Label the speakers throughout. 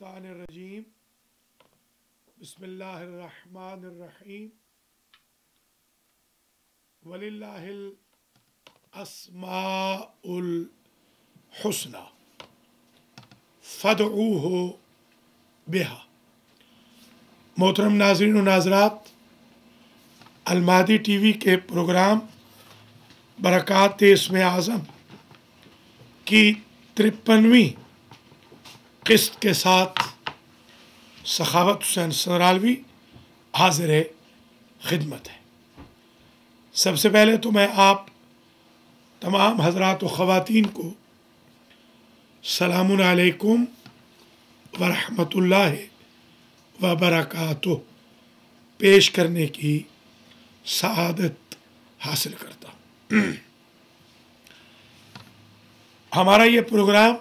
Speaker 1: الشیطانirrajim Bismillahirrahmanirrahim Walillahil asmaul husna fad'uhu biha। मोहतरम नाज़रीन व नाज़रात, अलमादी टीवी के प्रोग्राम बरक़ात इसमें आज़म की 53वीं किस्त के साथ सखावत हुसैन सरालवी हाज़िर खिदमत है। सबसे पहले तो मैं आप तमाम हज़रात व ख़वातीन को सलामुन अलैकुम व रहमतुल्लाहि व बरकातुहू पेश करने की सआदत हासिल करता हूँ। हमारा ये प्रोग्राम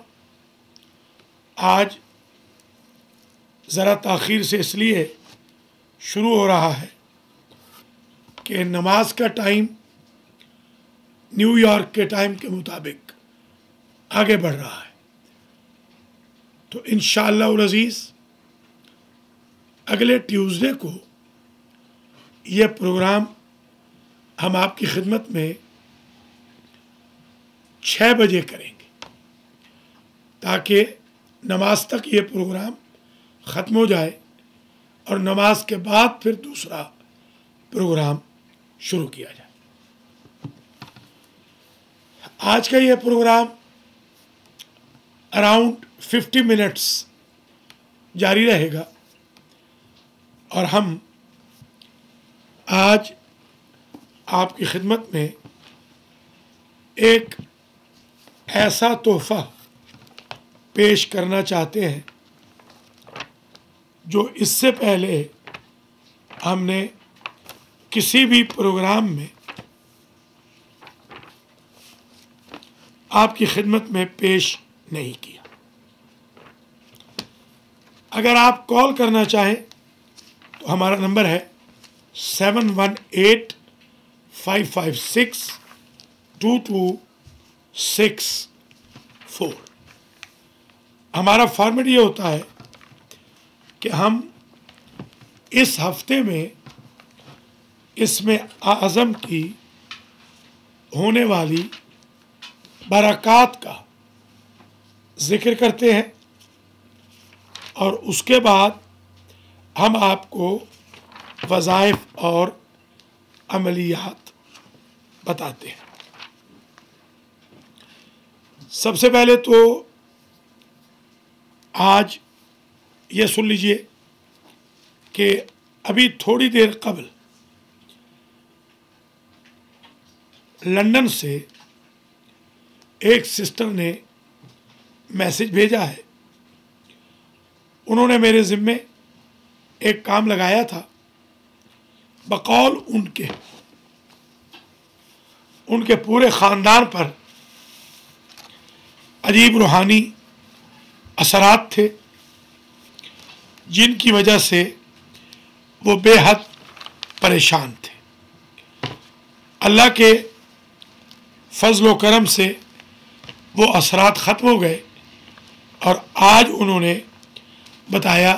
Speaker 1: आज ज़रा ताख़ीर से इसलिए शुरू हो रहा है कि नमाज का टाइम न्यूयॉर्क के टाइम के मुताबिक आगे बढ़ रहा है। तो इंशाअल्लाह अज़ीज़ अगले ट्यूसडे को यह प्रोग्राम हम आपकी खिदमत में 6 बजे करेंगे, ताकि नमाज तक ये प्रोग्राम ख़त्म हो जाए और नमाज के बाद फिर दूसरा प्रोग्राम शुरू किया जाए। आज का ये प्रोग्राम अराउंड 50 मिनट्स जारी रहेगा और हम आज आपकी खिदमत में एक ऐसा तोहफ़ा पेश करना चाहते हैं जो इससे पहले हमने किसी भी प्रोग्राम में आपकी खिदमत में पेश नहीं किया। अगर आप कॉल करना चाहें तो हमारा नंबर है 718-556-2264। हमारा फॉर्मेट ये होता है कि हम इस हफ्ते में इसमें आज़म की होने वाली बरक़ात का ज़िक्र करते हैं और उसके बाद हम आपको वज़ाइफ और अमलियात बताते हैं। सबसे पहले तो आज ये सुन लीजिए कि अभी थोड़ी देर कबल लंदन से एक सिस्टर ने मैसेज भेजा है। उन्होंने मेरे ज़िम्मे एक काम लगाया था। बकौल उनके पूरे ख़ानदान पर अजीब रूहानी असरात थे, जिनकी वजह से वो बेहद परेशान थे। अल्लाह के फजल व करम से वो असरात ख़त्म हो गए और आज उन्होंने बताया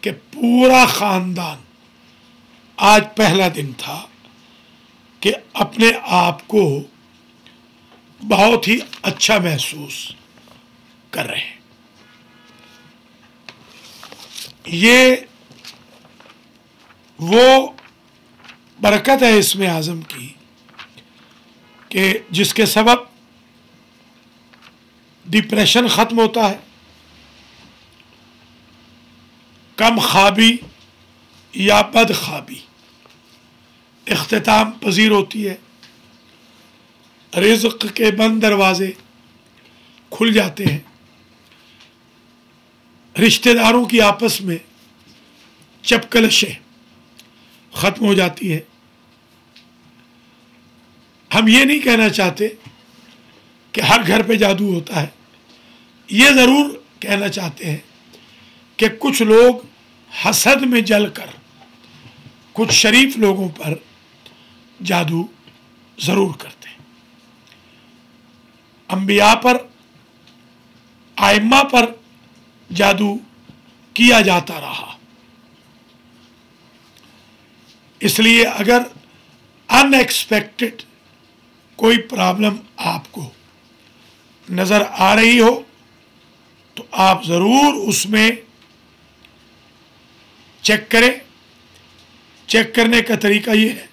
Speaker 1: कि पूरा ख़ानदान, आज पहला दिन था कि अपने आप को बहुत ही अच्छा महसूस कर रहे हैं। ये वो बरकत है इसमें आज़म की कि जिसके सबब डिप्रेशन ख़त्म होता है, कम ख्वाबी या बदख्वाबी इख्तिताम पजीर होती है, रिज़्क़ के बंद दरवाज़े खुल जाते हैं, रिश्तेदारों की आपस में चपकलशें ख़त्म हो जाती हैं। हम ये नहीं कहना चाहते कि हर घर पे जादू होता है, ये ज़रूर कहना चाहते हैं कि कुछ लोग हसद में जलकर कुछ शरीफ लोगों पर जादू ज़रूर करते हैं। अंबिया पर, आइम्मा पर जादू کیا جاتا رہا. اس لیے اگر ان ایکسپیکٹڈ کوئی پرابلم آپ کو نظر آ رہی ہو تو آپ ضرور اس میں چیک کریں. چیک کرنے کا طریقہ یہ ہے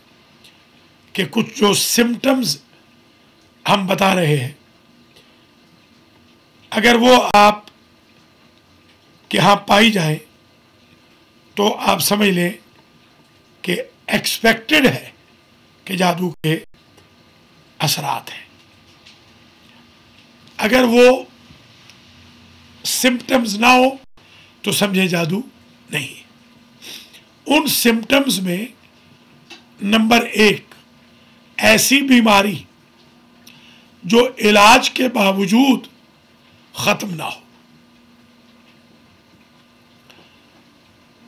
Speaker 1: کہ کچھ جو سمٹمز ہم بتا رہے ہیں اگر وہ آپ کے ہاں پائی جائیں تو آپ سمجھ لیں کہ ایکسپیکٹڈ ہے کہ جادو کے اثرات ہیں. اگر وہ سمپٹمز نہ ہو تو سمجھے جادو نہیں. ان سمپٹمز میں نمبر 1 ایسی بیماری جو علاج کے باوجود ختم نہ ہو.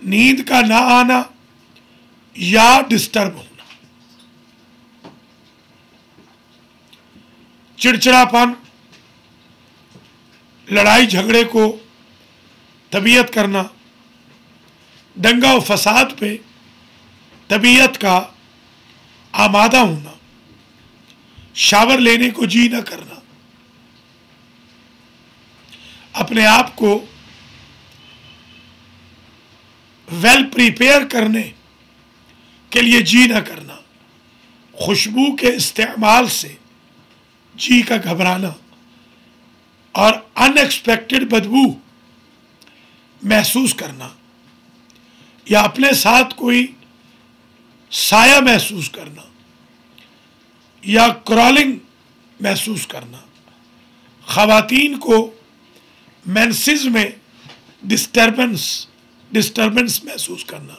Speaker 1: نیند کا نہ آنا یا ڈسٹرب ہونا. چڑچڑاپن، لڑائی جھگڑے کو طبیعت کرنا، دنگا و فساد پہ طبیعت کا آمادہ ہونا، شاور لینے کو جی نہ کرنا، اپنے آپ کو ویل پریپیئر کرنے کے لیے جی نہ کرنا، خوشبو کے استعمال سے جی کا گھبرانا اور ان ایکسپیکٹڈ بدبو محسوس کرنا یا اپنے ساتھ کوئی سایہ محسوس کرنا یا کرالنگ محسوس کرنا. خواتین کو مینسز میں ڈسٹربنس محسوس کرنا.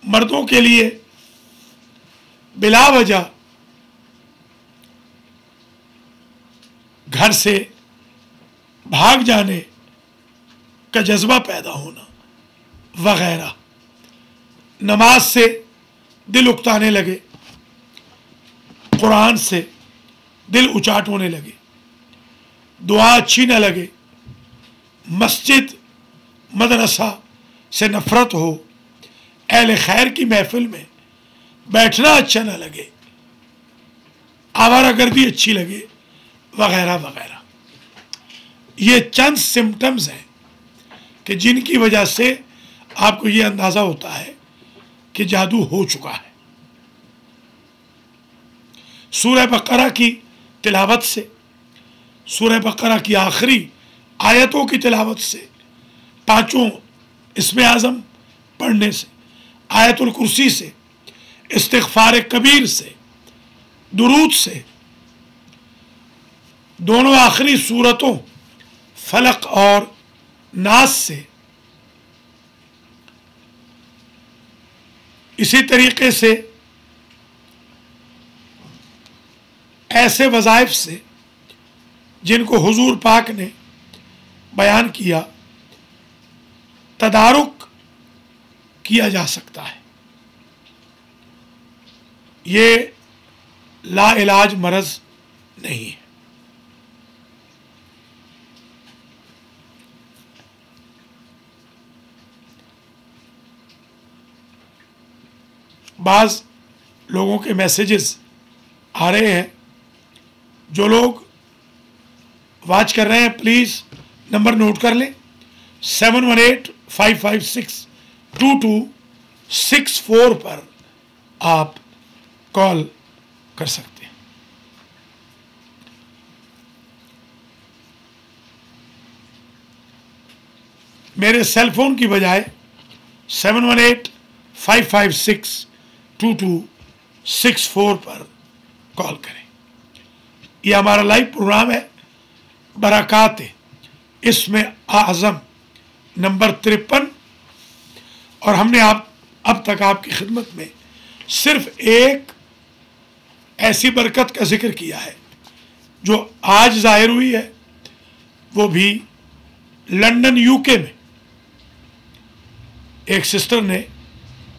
Speaker 1: مردوں کے لیے بلا وجہ گھر سے بھاگ جانے کا جذبہ پیدا ہونا وغیرہ. نماز سے دل اکتانے لگے، قرآن سے دل اچاٹ ہونے لگے، دعا اچھی نہ لگے، مسجد مدرسہ سے نفرت ہو، اہل خیر کی محفل میں بیٹھنا اچھا نہ لگے، آوارہ گردی اچھی لگے وغیرہ وغیرہ. یہ چند سمٹمز ہیں کہ جن کی وجہ سے آپ کو یہ اندازہ ہوتا ہے کہ جادو ہو چکا ہے. سورہ بقرہ کی تلاوت سے، سورہ بقرہ کی آخری آیتوں کی تلاوت سے، 5 اسم اعظم پڑھنے سے، آیت الکرسی سے، استغفار کبیر سے، درود سے، دونوں آخری سورتوں فلق اور ناس سے، اسی طریقے سے ایسے وظائف سے جن کو حضور پاک نے بیان کیا، تدارک کیا جا سکتا ہے. یہ لا علاج مرض نہیں ہے. بعض لوگوں کے میسیجز آ رہے ہیں. جو لوگ واچ کر رہے ہیں پلیز نمبر نوٹ کر لیں. 7185562264 پر آپ کال کر سکتے ہیں. میرے سیل فون کی بجائے 7185562264 پر کال کریں. یہ ہمارا لائیو پروگرام ہے برکات اسم اعظم نمبر 53، اور ہم نے اب تک آپ کی خدمت میں صرف ایک ایسی برکت کا ذکر کیا ہے جو آج ظاہر ہوئی ہے، وہ بھی لندن UK میں ایک سسٹر نے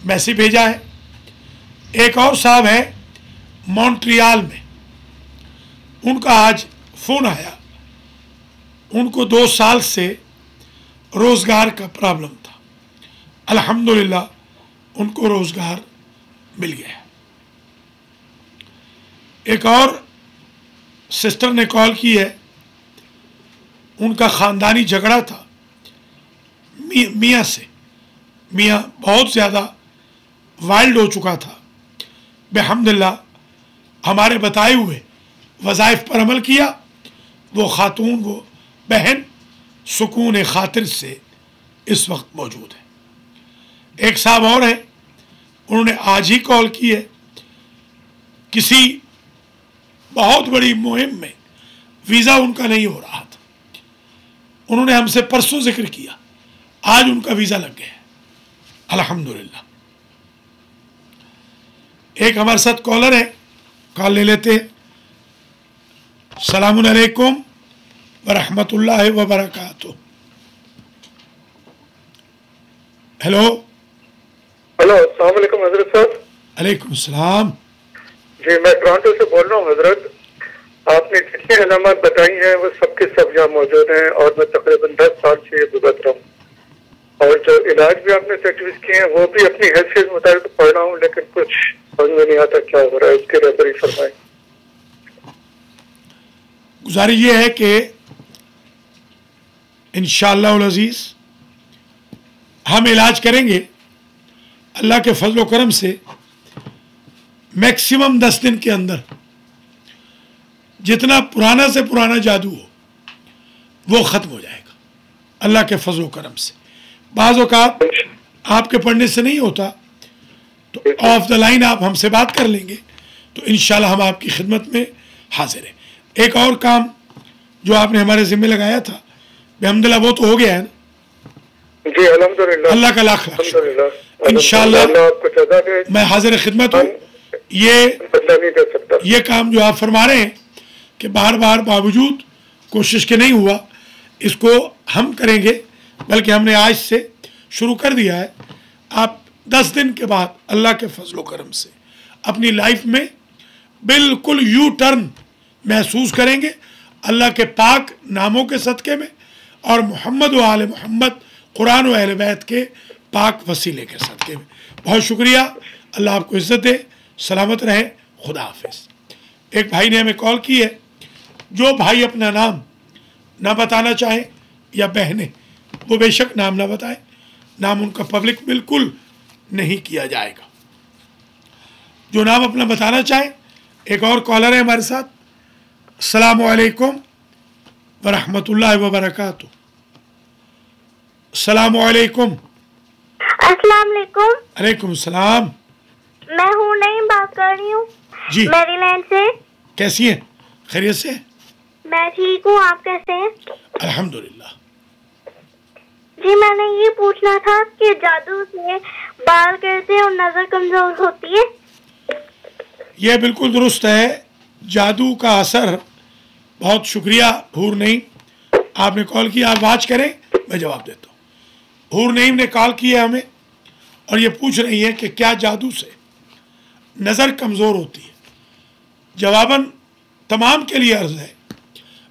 Speaker 1: میسیج بھیجا ہے. ایک اور صاحب ہے مونٹریال میں، ان کا آج فون آیا. ان کو 2 سال سے रोज़गार का प्रॉब्लम था, अल्हम्दुलिल्लाह उनको रोज़गार मिल गया। एक और सिस्टर ने कॉल की है, उनका ख़ानदानी झगड़ा था मियाँ से, मियाँ बहुत ज़्यादा वाइल्ड हो चुका था। बेहम्दुलिल्लाह हमारे बताए हुए वज़ाइफ पर अमल किया, वो खातून, वो बहन सुकून खातिर से इस वक्त मौजूद है। एक साहब और हैं, उन्होंने आज ही कॉल की है, किसी बहुत बड़ी मुहिम में वीज़ा उनका नहीं हो रहा था, उन्होंने हमसे परसों जिक्र किया, आज उनका वीज़ा लग गया है अल्हम्दुलिल्लाह। एक हमारे साथ कॉलर है, कॉल ले लेते हैं। सलामुन अलैकुम व रहमतुल्लाहि व बरकातुहू। हेलो
Speaker 2: हेलो, अस्सलाम वालेकुम हजरत साहब।
Speaker 1: अलैकुम सलाम।
Speaker 2: जी, मैं टोरंटो से बोल रहा हूँ हजरत। आपने जितनी अलामत बताई हैं वो सबके सब यहाँ मौजूद हैं और मैं तकरीबन 10 साल से ये भुगत रहा हूँ। और जो इलाज भी आपने तजवीज़ किए हैं वो भी अपनी हैसियत के मुताबिक पढ़ रहा हूँ, लेकिन कुछ समझ में नहीं आता क्या हो रहा है, उसकी रहबरी फरमाएं।
Speaker 1: गुजारिश ये है कि इंशाअल्लाह अज़ीज़ हम इलाज करेंगे अल्लाह के फजल व करम से। मैक्सिमम 10 दिन के अंदर जितना पुराना से पुराना जादू हो वो ख़त्म हो जाएगा अल्लाह के फजल व करम से। बाज़ औक़ात आपके पढ़ने से नहीं होता तो ऑफ द लाइन आप हमसे बात कर लेंगे, तो इंशाल्लाह हम आपकी खिदमत में हाजिर हैं। एक और काम जो आपने हमारे ज़िम्मे लगाया था, अल्हम्दुलिल्लाह वो तो हो गया है ना?
Speaker 2: जी अल्हम्दुलिल्लाह,
Speaker 1: अल्लाह का लाख लाख शुक्र। इंशाल्लाह मैं हाजिर खिदमत हूँ। ये काम जो आप फरमा रहे हैं कि बार बार बावजूद कोशिश के नहीं हुआ, इसको हम करेंगे, बल्कि हमने आज से शुरू कर दिया है। आप 10 दिन के बाद अल्लाह के फजल व करम से अपनी लाइफ में बिल्कुल यू टर्न महसूस करेंगे अल्लाह के पाक नामों के सदक़े में और मोहम्मद व आले मोहम्मद, कुरान व अहले बैत के पाक वसीले के सदक़े में। बहुत शुक्रिया, अल्लाह आपको इज़्ज़त दे, सलामत रहें, खुदा हाफिज़। एक भाई ने हमें कॉल की है, जो भाई अपना नाम ना बताना चाहें या बहनें, वो बेशक नाम ना बताएं, नाम उनका पब्लिक बिल्कुल नहीं किया जाएगा। जो नाम अपना बताना चाहें। एक और कॉलर है हमारे साथ। अस्सलामु अलैकुम व रहमतुल्लाहि व बरकातुहू। अस्सलामु अलैकुम।
Speaker 3: अस्सलाम वालेकुम।
Speaker 1: अलैकुम सलाम।
Speaker 3: मैं हूँ नईम बात कर रही हूँ
Speaker 1: जी,
Speaker 3: मैरीलैंड से।
Speaker 1: कैसी हैं? खैरियत से?
Speaker 3: मैं ठीक हूँ, आप कैसे हैं?
Speaker 1: अल्हम्दुलिल्लाह।
Speaker 3: जी, मैंने ये पूछना था कि जादू से बाल गिरते और नजर कमजोर होती है।
Speaker 1: यह बिल्कुल दुरुस्त है, जादू का असर। बहुत शुक्रिया हूर नईम, आपने कॉल किया। आप वाच करें, मैं जवाब देता हूँ। हूर नईम ने कॉल किया हमें और ये पूछ रही है कि क्या जादू से नज़र कमज़ोर होती है। जवाबन तमाम के लिए अर्ज़ है,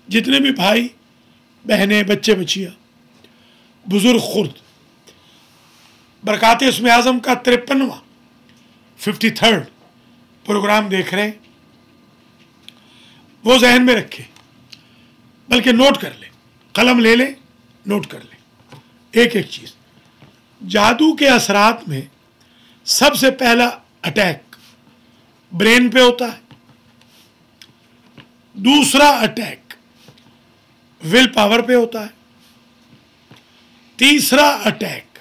Speaker 1: जितने भी भाई बहनें, बच्चे बच्चियाँ, बुज़ुर्ग खुर्द बरक़ात इस्म आज़म का 53वां 53rd प्रोग्राम देख रहे हैं, वो जहन में रखें, बल्कि नोट कर लें, कलम ले लें, नोट कर लें एक एक चीज़। जादू के असरात में सबसे पहला अटैक ब्रेन पे होता है, दूसरा अटैक विल पावर पे होता है, तीसरा अटैक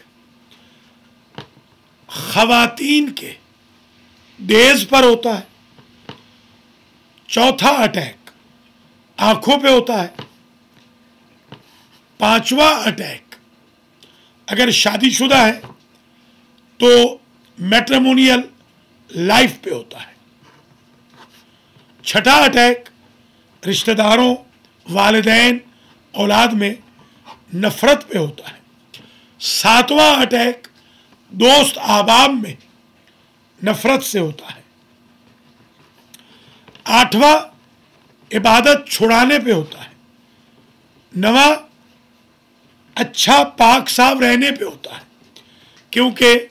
Speaker 1: खवातीन के डेज पर होता है, चौथा अटैक आंखों पे होता है, पांचवा अटैक अगर शादीशुदा है तो मैट्रिमोनियल लाइफ पे होता है, छठा अटैक रिश्तेदारों, वालिदैन, औलाद में नफरत पे होता है, सातवां अटैक दोस्त ahbab में नफरत से होता है, आठवां इबादत छुड़ाने पे होता है, नवा अच्छा पाक साफ रहने पे होता है, क्योंकि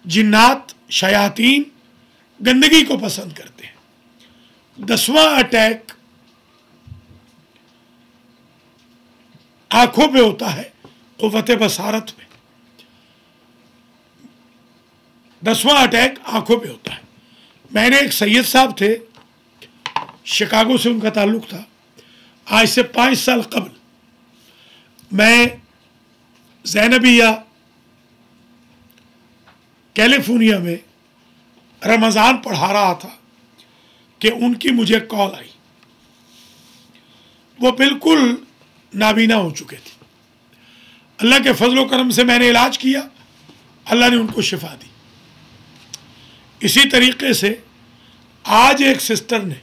Speaker 1: जिन्नात शयातीन गंदगी को पसंद करते हैं। 10वां अटैक आंखों पे होता है, कुव्वत बसारत में। 10वां अटैक आंखों पे होता है। मैंने एक सैयद साहब थे, शिकागो से उनका ताल्लुक था। आज से 5 साल कबल मैं ज़ैनबिया कैलिफोर्निया में रमज़ान पढ़ा रहा था कि उनकी मुझे कॉल आई। वो बिल्कुल नाबीना हो चुके थे। अल्लाह के फजल करम से मैंने इलाज किया, अल्लाह ने उनको शिफा दी। इसी तरीके से आज एक सिस्टर ने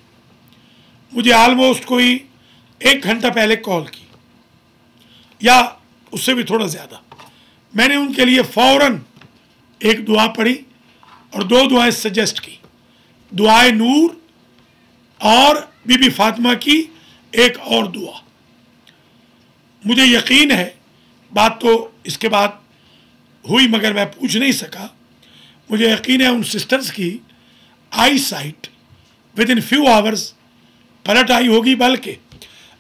Speaker 1: मुझे ऑलमोस्ट कोई 1 घंटा पहले कॉल की, या उससे भी थोड़ा ज़्यादा। मैंने उनके लिए फ़ौरन एक दुआ पढ़ी और 2 दुआएं सजेस्ट की, दुआए नूर और बीबी फातिमा की एक और दुआ। मुझे यकीन है, बात तो इसके बाद हुई मगर मैं पूछ नहीं सका, मुझे यकीन है उन सिस्टर्स की eye sight within few hours पलट आई होगी। बल्कि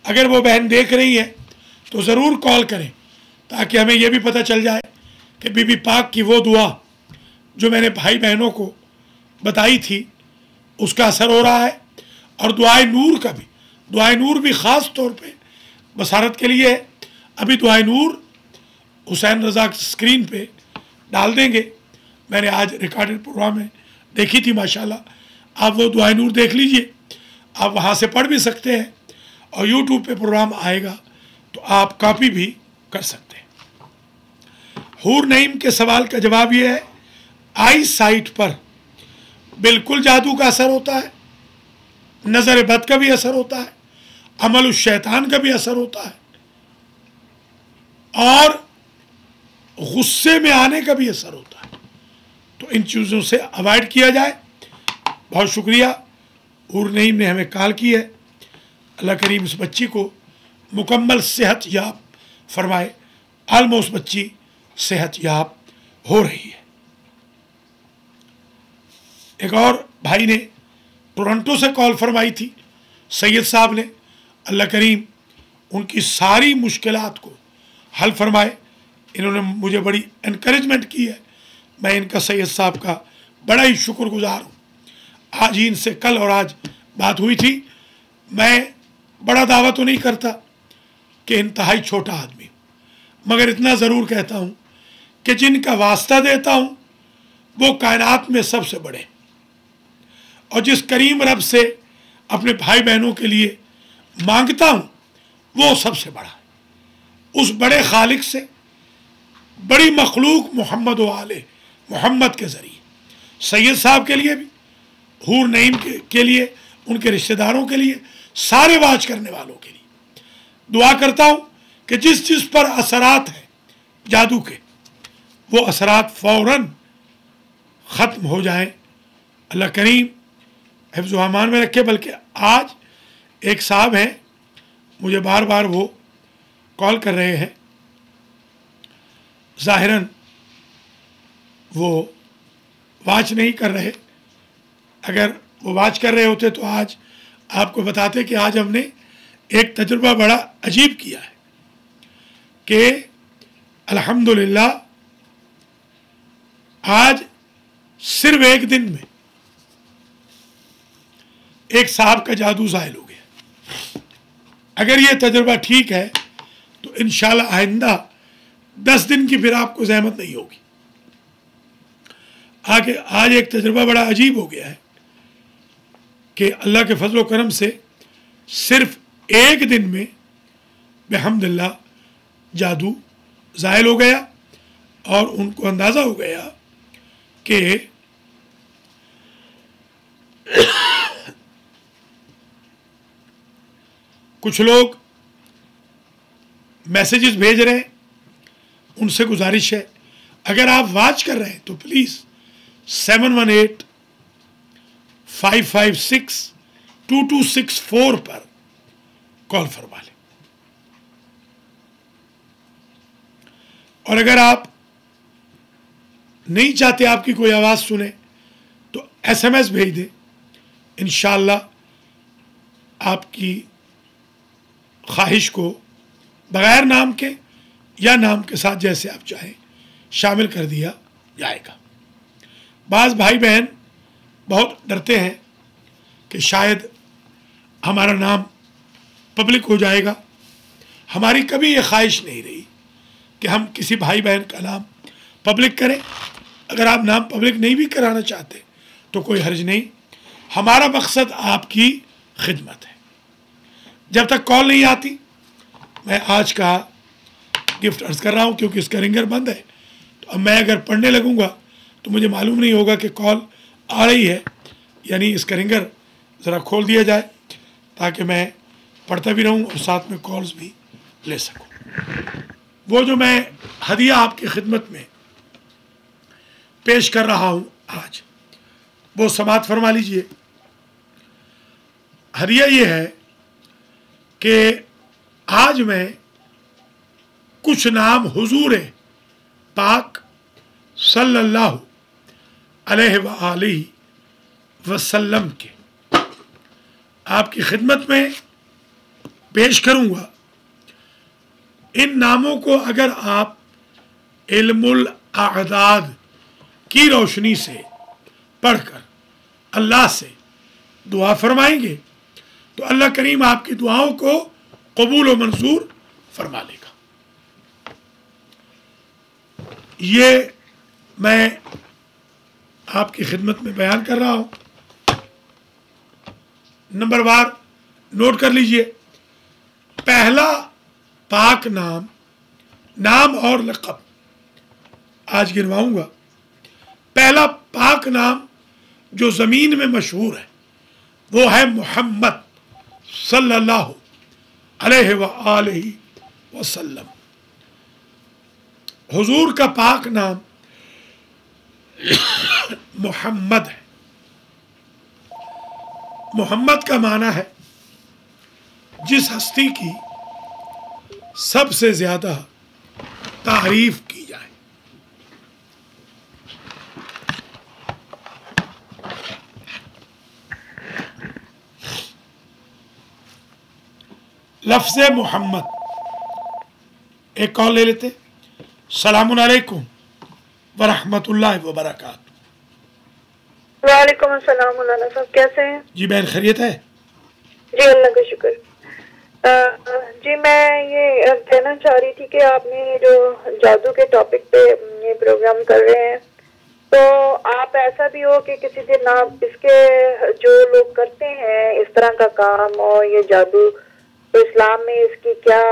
Speaker 1: अगर वो बहन देख रही है तो ज़रूर कॉल करें, ताकि हमें यह भी पता चल जाए कि बीबी पाक की वो दुआ जो मैंने भाई बहनों को बताई थी उसका असर हो रहा है। और दुआए नूर का भी, दुआए नूर भी ख़ास तौर पे बसारत के लिए है। अभी दुआए नूर हुसैन रज़ा स्क्रीन पे डाल देंगे, मैंने आज रिकॉर्डेड प्रोग्राम में देखी थी माशाल्लाह। आप वो दुआए नूर देख लीजिए, आप वहाँ से पढ़ भी सकते हैं, और यूट्यूब पे प्रोग्राम आएगा तो आप कॉपी भी कर सकते हैं। हूर नईम के सवाल का जवाब ये है, आई साइट पर बिल्कुल जादू का असर होता है, नज़र बद का भी असर होता है, अमल उस शैतान का भी असर होता है, और गुस्से में आने का भी असर होता है। तो इन चीज़ों से अवॉइड किया जाए। बहुत शुक्रिया, हूर नईम ने हमें कॉल की है। अल्लाह करीम इस बच्ची को मुकम्मल सेहत याब फरमाए। ऑलमोस्ट बच्ची सेहत याब हो रही है। एक और भाई ने टोरंटो से कॉल फरमाई थी, सैयद साहब ने। अल्लाह करीम उनकी सारी मुश्किलात को हल फरमाए। इन्होंने मुझे बड़ी इनकरेजमेंट की है, मैं इनका सैयद साहब का बड़ा ही शुक्रगुजार हूँ। आज ही इनसे कल और आज बात हुई थी। मैं बड़ा दावा तो नहीं करता कि इंतहाई छोटा आदमी हूँ, मगर इतना ज़रूर कहता हूँ कि जिनका वास्ता देता हूँ वो कायनात में सबसे बड़े, और जिस करीम रब से अपने भाई बहनों के लिए मांगता हूँ वो सबसे बड़ा है। उस बड़े खालिक से बड़ी मखलूक मोहम्मद वाले मोहम्मद के ज़रिए सैयद साहब के लिए भी, हूर नईम के लिए, उनके रिश्तेदारों के लिए, सारे वाच करने वालों के लिए दुआ करता हूँ कि जिस जिस पर असरात हैं जादू के, वो असरात फ़ौरन ख़त्म हो जाएं। अल्लाह करीम हिफ्ज़ व अमान में रखे। बल्कि आज एक साहब हैं, मुझे बार बार वो कॉल कर रहे हैं, ज़ाहिरन वो वाच नहीं कर रहे। अगर वो वाच कर रहे होते तो आज आपको बताते कि आज हमने एक तजुर्बा बड़ा अजीब किया है कि अल्हम्दुलिल्लाह आज सिर्फ एक दिन में एक साहब का जादू ज़ाहिल हो गया। अगर ये तजुर्बा ठीक है तो इंशाल्लाह आइंदा 10 दिन की फिर आपको ज़हमत नहीं होगी। आगे आज एक तजुर्बा बड़ा अजीब हो गया है कि अल्लाह के फजल करम से सिर्फ एक दिन में बिहम्दिल्लाह जादू ज़ाहिल हो गया, और उनको अंदाज़ा हो गया कि कुछ लोग मैसेजेस भेज रहे हैं। उनसे गुजारिश है, अगर आप वाच कर रहे हैं तो प्लीज़ 718-556-2264 पर कॉल फरमा लें। और अगर आप नहीं चाहते आपकी कोई आवाज़ सुने तो SMS भेज दें, इंशाअल्लाह आपकी ख्वाहिश को बगैर नाम के या नाम के साथ जैसे आप चाहें शामिल कर दिया जाएगा। बाज़ भाई बहन बहुत डरते हैं कि शायद हमारा नाम पब्लिक हो जाएगा। हमारी कभी ये ख्वाहिश नहीं रही कि हम किसी भाई बहन का नाम पब्लिक करें। अगर आप नाम पब्लिक नहीं भी कराना चाहते तो कोई हर्ज नहीं। हमारा मकसद आपकी खिदमत है। जब तक कॉल नहीं आती, मैं आज का गिफ्ट अर्ज कर रहा हूँ क्योंकि इसका रिंगर बंद है, तो अब मैं अगर पढ़ने लगूँगा तो मुझे मालूम नहीं होगा कि कॉल आ रही है, यानी इसका रिंगर ज़रा खोल दिया जाए ताकि मैं पढ़ता भी रहूँ और साथ में कॉल्स भी ले सकूँ। वो जो मैं हदिया आपकी खिदमत में पेश कर रहा हूँ आज, वो समात फरमा लीजिए। हदिया ये है कि आज मैं कुछ नाम हुजूर पाक सल्लल्लाहु अलैहि वसल्लम के आपकी खिदमत में पेश करूँगा। इन नामों को अगर आप इल्मुल अअदाद की रोशनी से पढ़कर अल्लाह से दुआ फरमाएंगे तो अल्लाह करीम आपकी दुआओं को कबूल व मंजूर फरमा लेगा। ये मैं आपकी खिदमत में बयान कर रहा हूँ। नंबर वार नोट कर लीजिए। पहला पाक नाम और लक़ब आज गिनवाऊंगा। पहला पाक नाम जो ज़मीन में मशहूर है वो है मोहम्मद सल्लल्लाहु अलैहि वसल्लम। हुजूर का पाक नाम मोहम्मद है। मोहम्मद का माना है जिस हस्ती की सबसे ज्यादा तारीफ की जाए। लफ्ज़ मोहम्मद, एक कॉल ले लेते। सलामुन अलैकुम व रहमतुल्लाहि व बरकातुहू।
Speaker 4: वालेकुम अस्सलाम मौलाना साहब, कैसे हैं?
Speaker 1: जी बहन खैरियत है?
Speaker 4: जी अल्लाह का शुक्र। जी मैं ये कहना चाह रही थी कि आपने जो जादू के टॉपिक पे ये प्रोग्राम कर रहे हैं, तो आप ऐसा भी हो कि किसी दिन आप इसके जो लोग करते हैं इस तरह का काम और ये जादू, तो इस्लाम में इसकी क्या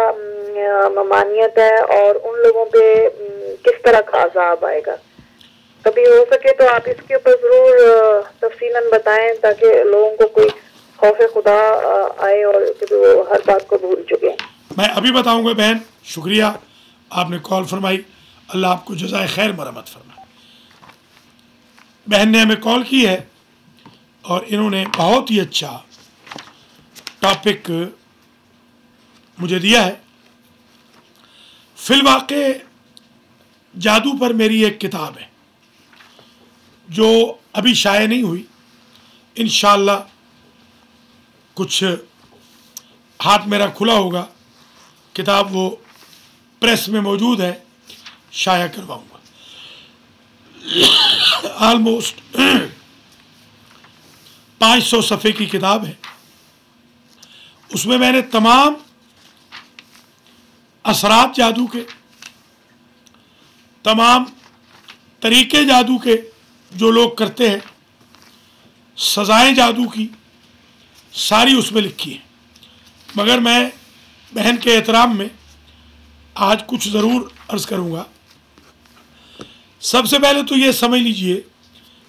Speaker 4: ममानियत है और उन लोगों पे किस तरह का अजाब आएगा, कभी हो सके तो आप इसके ऊपर जरूर तफसीलन बताएं ताकि लोगों को कोई खौफ खुदा आए और वो हर बात को भूल चुके।
Speaker 1: मैं अभी बताऊंगा बहन, शुक्रिया आपने कॉल फरमाई, अल्लाह आपको जज़ाए खैर मरहमत फरमाए। बहन ने हमें कॉल की है और इन्होंने बहुत ही अच्छा टॉपिक मुझे दिया है। फिलवाक़े जादू पर मेरी एक किताब है जो अभी शाये नहीं हुई, इंशाअल्लाह कुछ हाथ मेरा खुला होगा, किताब वो प्रेस में मौजूद है, शाया करवाऊंगा। ऑलमोस्ट 500 सफ़े की किताब है। उसमें मैंने तमाम असरात जादू के, तमाम तरीके जादू के जो लोग करते हैं, सज़ाएं जादू की सारी उसमें लिखी है। मगर मैं बहन के एहतराम में आज कुछ ज़रूर अर्ज़ करूँगा। सबसे पहले तो ये समझ लीजिए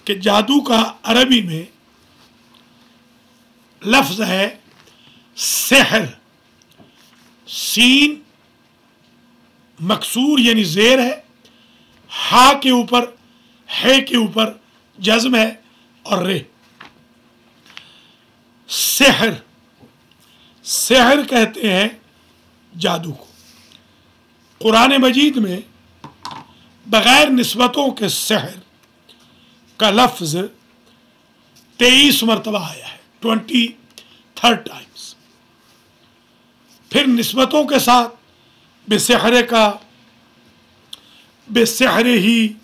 Speaker 1: कि जादू का अरबी में लफ्ज़ है सेहर, सीन मकसूर यानी ज़ेर है, हा के ऊपर है के ऊपर जज़्म है और रे। सेहर, सेहर कहते हैं जादू को। कुरान मजीद में बग़ैर निस्बतों के सहर का लफ्ज़ 23 मरतबा आया है, 23 टाइम्स। फिर निस्बतों के साथ बेसहरे का, बेसहरे ही,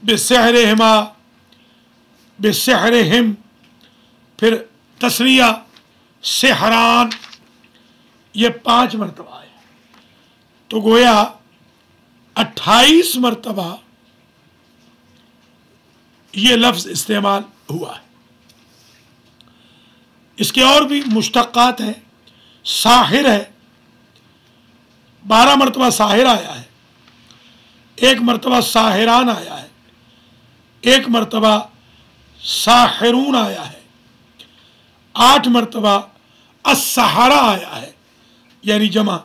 Speaker 1: बेसहरे हिमा, बेसहरे हिम, फिर तस्निया सेहरान, ये 5 मरतबा है। तो गोया 28 मरतबा ये लफ्ज़ इस्तेमाल हुआ है। इसके और भी मुश्तक़ात हैं। साहिर है, 12 मरतबा साहिर आया है, 1 मरतबा साहिरान आया है, 1 मरतबा साहिरून आया है, 8 मरतबा अस्सहारा आया है यानी जमा,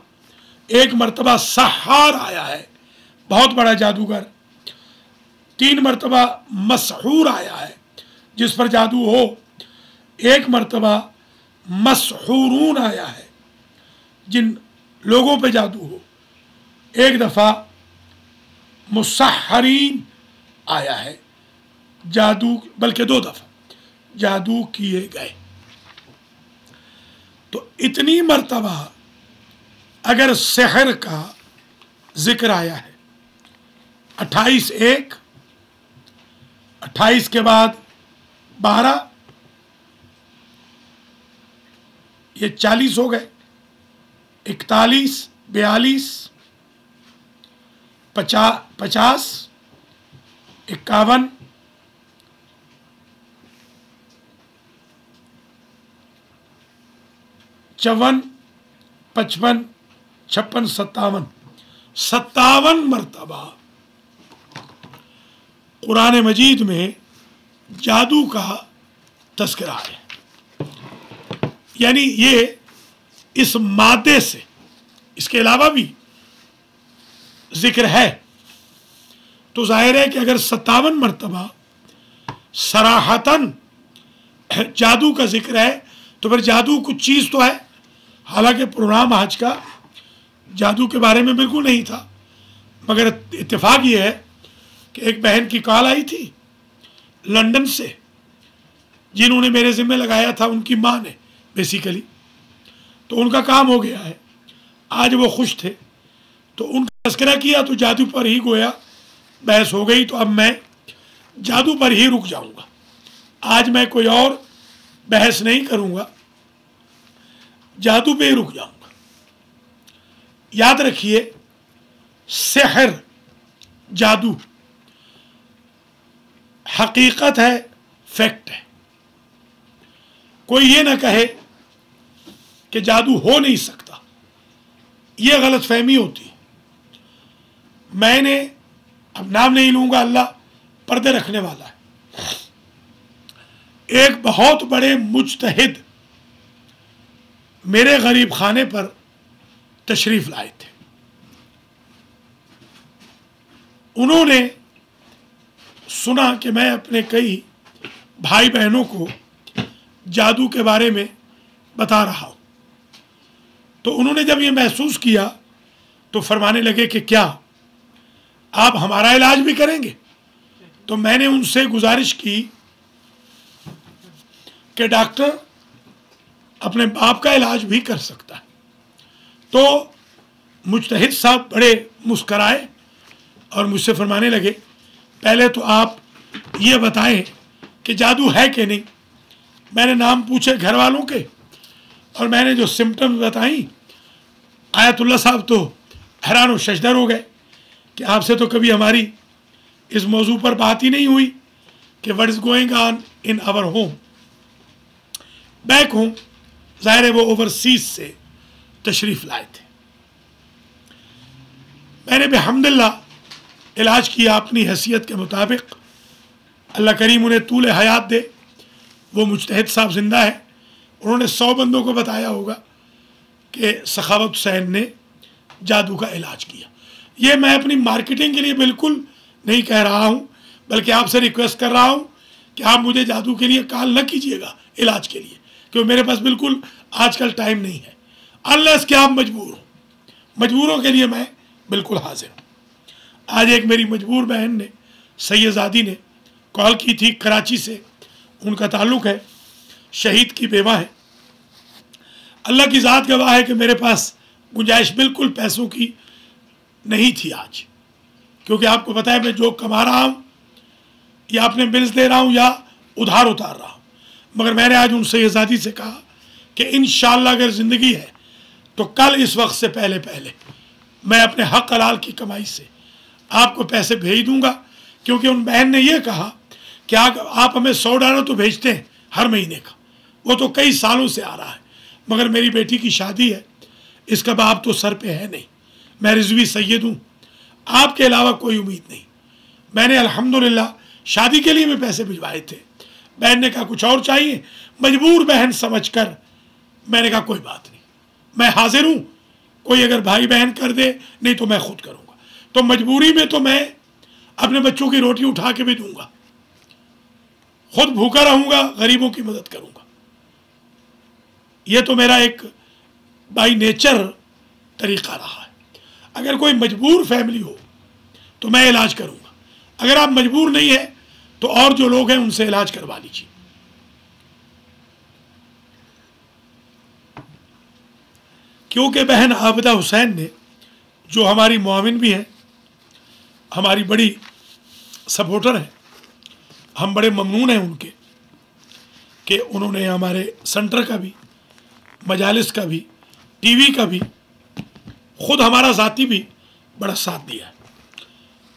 Speaker 1: 1 मरतबा सहार आया है बहुत बड़ा जादूगर, 3 मरतबा मसहूर आया है जिस पर जादू हो, 1 मरतबा मसहूरून आया है जिन लोगों पे जादू हो, 1 दफ़ा मुसहरीन आया है जादू, बल्कि 2 दफ़ा जादू किए गए। तो इतनी मरतबा अगर सहर का जिक्र आया है, 28 1, 28 के बाद 12, ये 40 हो गए, 41, 42, 50, 51, 54, 55, 56, 57 मरतबा कुरान मजीद में जादू का तस्करा है। यानी ये इस मादे से, इसके अलावा भी जिक्र है, तो जाहिर है कि अगर 57 मरतबा सराहतन जादू का जिक्र है तो फिर जादू कुछ चीज़ तो है। हालांकि प्रोग्राम आज का जादू के बारे में बिल्कुल नहीं था, मगर इत्तेफाक ये है कि एक बहन की कॉल आई थी लंदन से, जिन्होंने मेरे ज़िम्मे लगाया था, उनकी माँ ने बेसिकली, तो उनका काम हो गया है। आज वो खुश थे तो उनका तस्करा किया तो जादू पर ही गोया बहस हो गई। तो अब मैं जादू पर ही रुक जाऊंगा, आज मैं कोई और बहस नहीं करूंगा, जादू पे ही रुक जाऊंगा। याद रखिए, सहर जादू हकीकत है, फैक्ट है। कोई ये ना कहे कि जादू हो नहीं सकता, ये गलत फहमी होती है। मैंने, अब नाम नहीं लूंगा, अल्लाह पर्दे रखने वाला है, एक बहुत बड़े मुज्तहिद मेरे गरीब खाने पर तशरीफ लाए थे। उन्होंने सुना कि मैं अपने कई भाई बहनों को जादू के बारे में बता रहा हूँ, तो उन्होंने जब ये महसूस किया तो फरमाने लगे कि क्या आप हमारा इलाज भी करेंगे। तो मैंने उनसे गुजारिश की कि डॉक्टर अपने बाप का इलाज भी कर सकता है। तो मुज्तहिद साहब बड़े मुस्कराए और मुझसे फरमाने लगे, पहले तो आप ये बताएं कि जादू है कि नहीं। मैंने नाम पूछे घर वालों के और मैंने जो सिम्टम्स बताई, आयतुल्ला साहब तो हैरान और शशदर हो गए कि आपसे तो कभी हमारी इस मौजू पर बात ही नहीं हुई कि what is going on in our home, back home. ज़ाहिर है वो ओवरसीज से तशरीफ़ लाए थे। मैंने बिहम्दिल्लाह इलाज किया अपनी हैसियत के मुताबिक। अल्लाह करीम उन्हें तूल हयात दे। वो मुज्तहिद साहब ज़िंदा है, उन्होंने 100 बंदों को बताया होगा कि सखावत हुसैन ने जादू का इलाज किया। ये मैं अपनी मार्केटिंग के लिए बिल्कुल नहीं कह रहा हूँ, बल्कि आपसे रिक्वेस्ट कर रहा हूँ कि आप मुझे जादू के लिए कॉल न कीजिएगा इलाज के लिए, क्योंकि मेरे पास बिल्कुल आजकल टाइम नहीं है। अनलेस कि आप मजबूर हो, मजबूरों के लिए मैं बिल्कुल हाजिर हूँ। आज एक मेरी मजबूर बहन ने, सैयदादी ने कॉल की थी, कराची से उनका ताल्लुक़ है, शहीद की बेवा है। अल्लाह की ज़ात गवाह है कि मेरे पास गुंजाइश बिल्कुल पैसों की नहीं थी आज, क्योंकि आपको पता है मैं जो कमा रहा हूँ या अपने बिल्स दे रहा हूँ या उधार उतार रहा हूँ। मगर मैंने आज उन सैयदादी से कहा कि इंशाअल्लाह अगर ज़िंदगी है तो कल इस वक्त से पहले पहले मैं अपने हक हलाल की कमाई से आपको पैसे भेज दूंगा, क्योंकि उन बहन ने यह कहा कि आप हमें $100 तो भेजते हैं हर महीने का, वो तो कई सालों से आ रहा है, मगर मेरी बेटी की शादी है, इसका बाप तो सर पे है नहीं, मैं रिजवी सैयद हूँ, आपके अलावा कोई उम्मीद नहीं। मैंने अल्हम्दुलिल्लाह शादी के लिए भी पैसे भिजवाए थे। बहन ने कहा कुछ और चाहिए, मजबूर बहन समझकर मैंने कहा कोई बात नहीं, मैं हाजिर हूँ, कोई अगर भाई बहन कर दे, नहीं तो मैं खुद करूँगा। तो मजबूरी में तो मैं अपने बच्चों की रोटी उठा के भी दूंगा, खुद भूखा रहूँगा, गरीबों की मदद करूँगा। ये तो मेरा एक बाई नेचर तरीक़ा रहा है। अगर कोई मजबूर फैमिली हो तो मैं इलाज करूँगा, अगर आप मजबूर नहीं है तो और जो लोग हैं उनसे इलाज करवा लीजिए। क्योंकि बहन आबिदा हुसैन ने, जो हमारी मुआविन भी हैं, हमारी बड़ी सपोर्टर हैं, हम बड़े ममनून हैं उनके कि उन्होंने हमारे सेंटर का भी, मजालिस का भी, टीवी का भी, ख़ुद हमारा ज़ाती भी बड़ा साथ दिया है।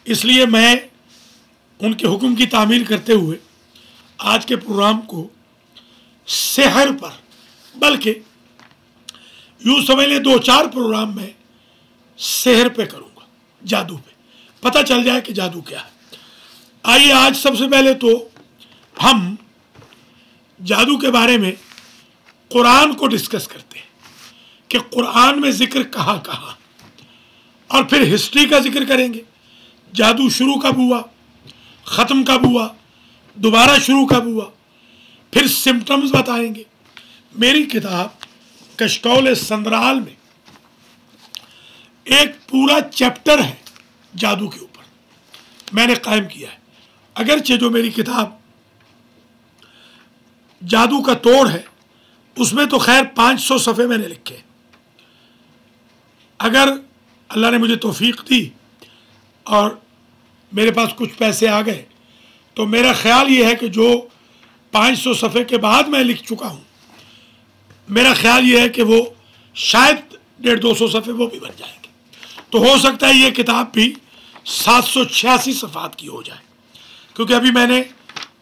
Speaker 1: इसलिए मैं उनके हुक्म की तामील करते हुए आज के प्रोग्राम को सेहर पर, बल्कि यूँ समझ लें 2-4 प्रोग्राम में सेहर पे करूँगा, जादू पे, पता चल जाए कि जादू क्या है। आइए आज सबसे पहले तो हम जादू के बारे में कुरान को डिस्कस करते हैं कि कुरान में ज़िक्र कहाँ कहाँ, और फिर हिस्ट्री का जिक्र करेंगे, जादू शुरू कब हुआ, ख़त्म कब हुआ, दोबारा शुरू कब हुआ, फिर सिम्टम्स बताएंगे। मेरी किताब कशकौल संद्राल में एक पूरा चैप्टर है जादू के ऊपर, मैंने कायम किया है। अगरचे जो मेरी किताब जादू का तोड़ है उसमें तो खैर 500 सफ़े मैंने लिखे। अगर अल्लाह ने मुझे तौफीक दी और मेरे पास कुछ पैसे आ गए तो मेरा ख्याल ये है कि जो 500 सफ़े के बाद मैं लिख चुका हूँ, मेरा ख्याल ये है कि वो शायद 150-200 सफ़े वो भी बन जाएंगे। तो हो सकता है ये किताब भी 786 सफ़ात की हो जाए, क्योंकि अभी मैंने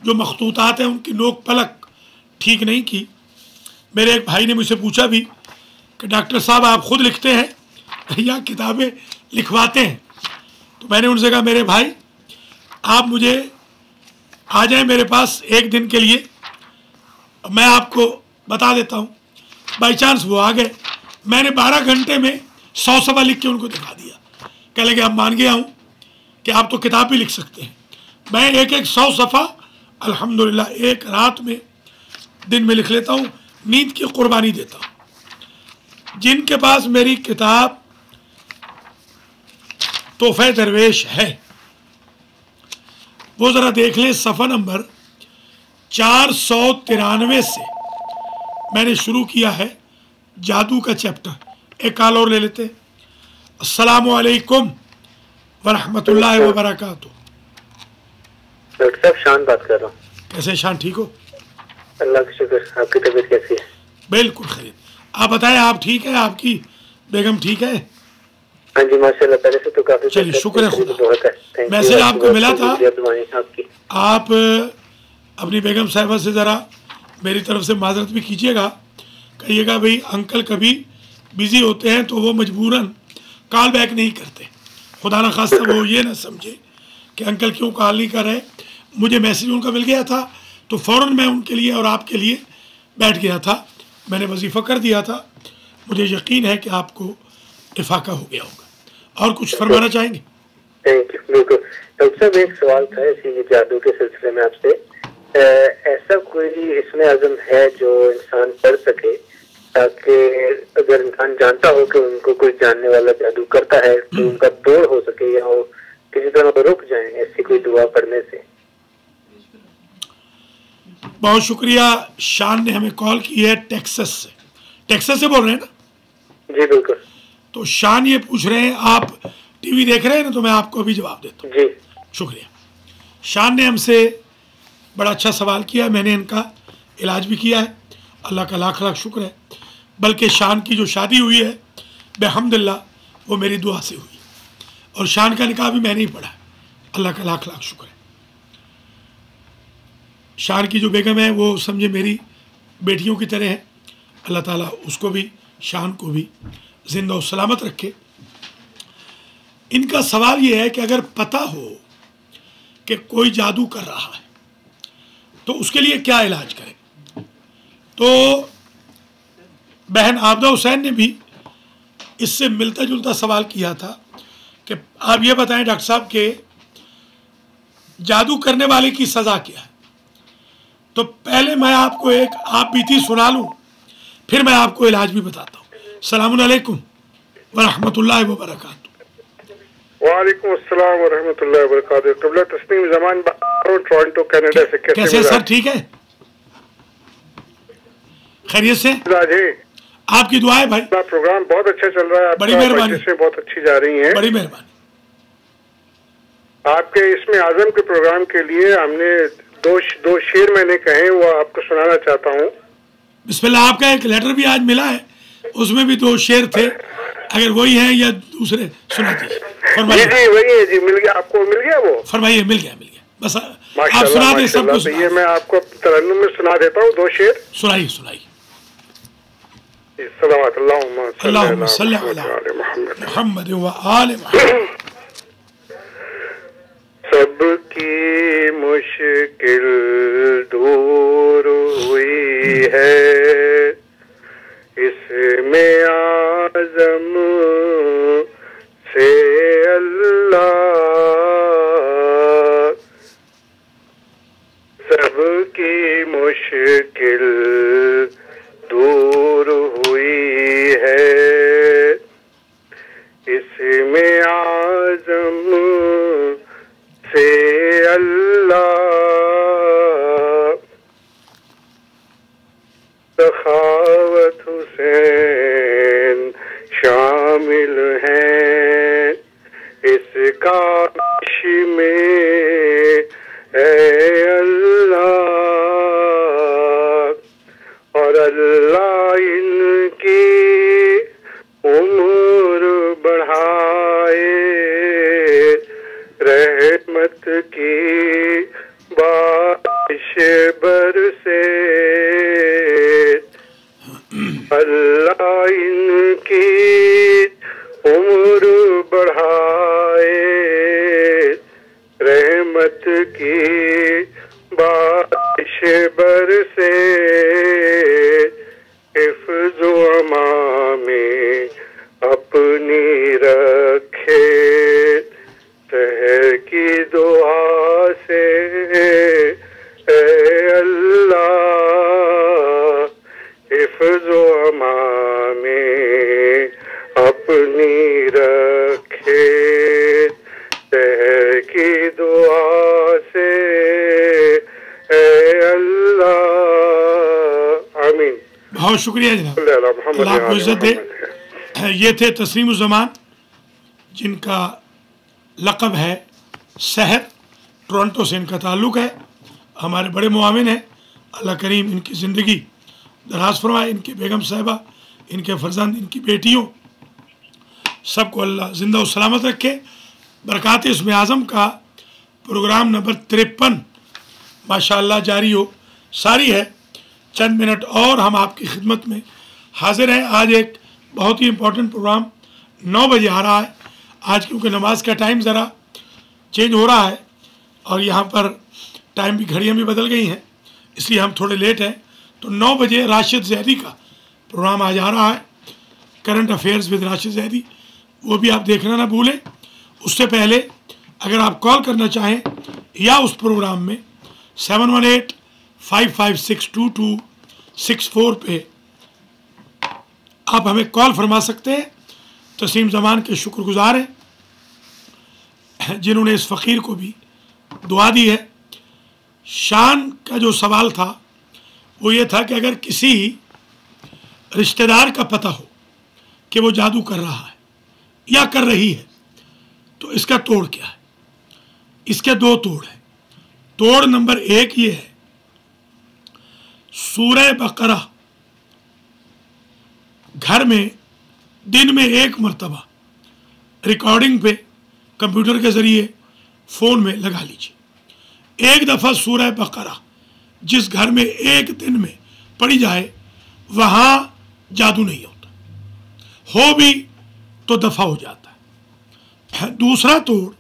Speaker 1: जो मखतूतात हैं उनकी नोक पलक ठीक नहीं की। मेरे एक भाई ने मुझसे पूछा भी कि डॉक्टर साहब आप ख़ुद लिखते हैं या किताबें लिखवाते हैं? तो मैंने उनसे कहा मेरे भाई आप मुझे आ जाएं मेरे पास एक दिन के लिए, मैं आपको बता देता हूँ। बाई चांस वो आ गए, मैंने 12 घंटे में 100 सफ़ा लिख के उनको दिखा दिया। कह लगे अब मान गया हूँ कि आप तो किताब भी लिख सकते हैं। मैं एक 100 सफ़ा अल्हम्दुलिल्लाह एक रात में, दिन में लिख लेता हूँ, नींद की कुर्बानी देता हूँ। जिनके पास मेरी किताब तोहफ़े दरवेश है वो ज़रा देख लें, सफ़ा नंबर 493 से मैंने शुरू किया है जादू का चैप्टर। एक कॉल और ले लेते हैं। अस्सलामु अलैकुम वरहमतुल्लाहि वबरकातुहू।
Speaker 5: डॉक्टर साहब शान बात कर रहा हूँ।
Speaker 1: कैसे शान, ठीक हो?
Speaker 5: अल्लाह का शुक्र। आपकी तबीयत कैसी है?
Speaker 1: बिल्कुल खैरियत। आप बताएं, आप ठीक है? आपकी बेगम ठीक है?
Speaker 5: हाँ जी माशाल्लाह, पहले से तो काफी।
Speaker 1: चलिए शुक्र है खुदा। मैसेज आपको मिला था, आप अपनी बेगम साहिबा से ज़रा मेरी तरफ से माजरत भी कीजिएगा, कहिएगा भाई अंकल कभी बिज़ी होते हैं तो वो मजबूरन कॉल बैक नहीं करते। खुदा न खास्ता वो ये ना समझे कि अंकल क्यों कॉल नहीं कर रहे। मुझे मैसेज उनका मिल गया था तो फ़ौरन मैं उनके लिए और आपके लिए बैठ गया था, मैंने वजीफ़ा कर दिया था। मुझे यकीन है कि आपको इफाका हो गया होगा। और कुछ फरमाना चाहेंगे?
Speaker 5: Thank you. बिल्कुल डॉक्टर साहब, एक सवाल था इसी जादू के सिलसिले में आपसे। ऐसा कोई इसमें अज़म है जो इंसान कर सके ताकि अगर इंसान जानता हो कि उनको कोई जानने वाला जादू करता है तो उनका तोड़ हो सके, या वो किसी
Speaker 1: बहुत शुक्रिया। शान ने हमें कॉल की है टेक्सास से बोल रहे हैं ना?
Speaker 5: जी बिल्कुल।
Speaker 1: तो शान ये पूछ रहे हैं, आप टीवी देख रहे हैं ना, तो मैं आपको अभी जवाब देता हूँ।
Speaker 5: जी
Speaker 1: शुक्रिया। शान ने हमसे बड़ा अच्छा सवाल किया, मैंने इनका इलाज भी किया है, अल्लाह का लाख लाख शुक्र है। बल्कि शान की जो शादी हुई है बेहम्दुलिल्लाह वो मेरी दुआ से हुई, और शान का निकाह भी मैंने ही पढ़ा है, अल्लाह का लाख लाख शुक्र है। शान की जो बेगम है वो समझे मेरी बेटियों की तरह है, अल्लाह ताला उसको भी, शान को भी जिंदा और सलामत रखे। इनका सवाल ये है कि अगर पता हो कि कोई जादू कर रहा है तो उसके लिए क्या इलाज करें। तो बहन आबदा हुसैन ने भी इससे मिलता जुलता सवाल किया था कि आप ये बताएं डॉक्टर साहब के जादू करने वाले की सज़ा क्या है। तो पहले मैं आपको एक आप बीती सुना लूँ, फिर मैं आपको इलाज भी बताता हूँ। अस्सलामु अलैकुम व रहमतुल्लाहि व बरकातुहू।
Speaker 2: वालेकुम अस्सलाम व रहमतुल्लाहि व बरकातुहू। क़िबला तस्नीम ज़मान टोरंटो कनाडा से
Speaker 1: कैसे सर? ठीक है, खैरियत से? आपकी दुआएं भाई।
Speaker 2: प्रोग्राम बहुत अच्छा चल रहा है,
Speaker 1: बड़ी मेहरबानी,
Speaker 2: बहुत अच्छी जा रही है,
Speaker 1: बड़ी मेहरबानी।
Speaker 2: आपके इसमें आजम के प्रोग्राम के लिए हमने दो शेर मैंने कहे, वो आपको सुनाना चाहता हूँ।
Speaker 1: बिस्मिल्लाह। आपका एक लेटर भी आज मिला है, उसमें भी 2 शेर थे, अगर वही है या दूसरे सुना दीजिए।
Speaker 2: जी जी वही है जी, मिल गया आपको, मिल गया वो?
Speaker 1: फरमाइए। मिल गया बस आप सुना दें सब कुछ।
Speaker 2: ये मैं आपको तरन्नुम में सुना देता हूँ 2 शेर।
Speaker 1: सुनाइए।
Speaker 2: अल्लाहुम्मा
Speaker 1: सल्ली अला मुहम्मद व आले मुहम्मद।
Speaker 2: सबकी मुश्किल दूर हुई है, इसमें आज़म से अल्लाह। सबकी मुश्किल दूर हुई है, इसमें आज़म से अल्लाह। सखावत हुसैन शामिल हैं इस काश में, ऐ अल्लाह। और अल्लाह इनकी उम्र बढ़ाए, रहमत की बारिश बरसे। अल्लाह इनकी उम्र बढ़ाए, रहमत की बारिश बरसे। हिफ्ज़-ओ अमामे अपनी रखे, सहर की दुआ से, ऐ अल्लाह। हिफ्ज़-ओ अमामे अपनी रखे, सहर की दुआ से, ऐ अल्लाह। आमीन।
Speaker 1: बहुत शुक्रिया जनाब, अल्लाह आपको इज्जत दे। ये थे तस्लीम ज़मान, जिनका लक़ब है सहर, टोरंटो से इनका ताल्लुक़ है, हमारे बड़े मुआविन हैं। अल्लाह करीम इनकी ज़िंदगी दराज फरमाए, इनके बेगम साहिबा, इनके फर्जंद, इनकी बेटियों, सबको अल्लाह ज़िंदा और सलामत रखे। बरक़ात इसमें आज़म का प्रोग्राम नंबर 53 माशाअल्लाह जारी हो सारी है। चंद मिनट और हम आपकी खिदमत में हाजिर हैं। आज एक बहुत ही इम्पोर्टेंट प्रोग्राम 9 बजे आ रहा है। आज क्योंकि नमाज का टाइम ज़रा चेंज हो रहा है और यहाँ पर टाइम भी, घड़ियाँ भी बदल गई हैं, इसलिए हम थोड़े लेट हैं। तो 9 बजे राशिद ज़ैदी का प्रोग्राम आज आ रहा है, current affairs with Rashid Zaidi, वो भी आप देखना ना भूलें। उससे पहले अगर आप कॉल करना चाहें या उस प्रोग्राम में 718-556-2264 पे आप हमें कॉल फरमा सकते हैं। तस्लीम ज़मान के शुक्रगुज़ार हैं जिन्होंने इस फ़कीर को भी दुआ दी है। शान का जो सवाल था وہ یہ تھا کہ اگر کسی رشتہ دار کا پتہ ہو کہ وہ جادو کر رہا ہے یا کر رہی ہے تو اس کا توڑ کیا ہے. اس کے دو توڑ ہیں. توڑ نمبر 1 یہ ہے، سورہ بقرہ گھر میں دن میں 1 مرتبہ ریکارڈنگ پہ کمپیوٹر کے ذریعے فون میں لگا لیجیے. 1 دفعہ سورہ بقرہ جس گھر میں 1 دن میں پڑھی جائے وہاں جادو نہیں ہوتا، ہو بھی تو دفع ہو جاتا ہے. دوسرا توڑ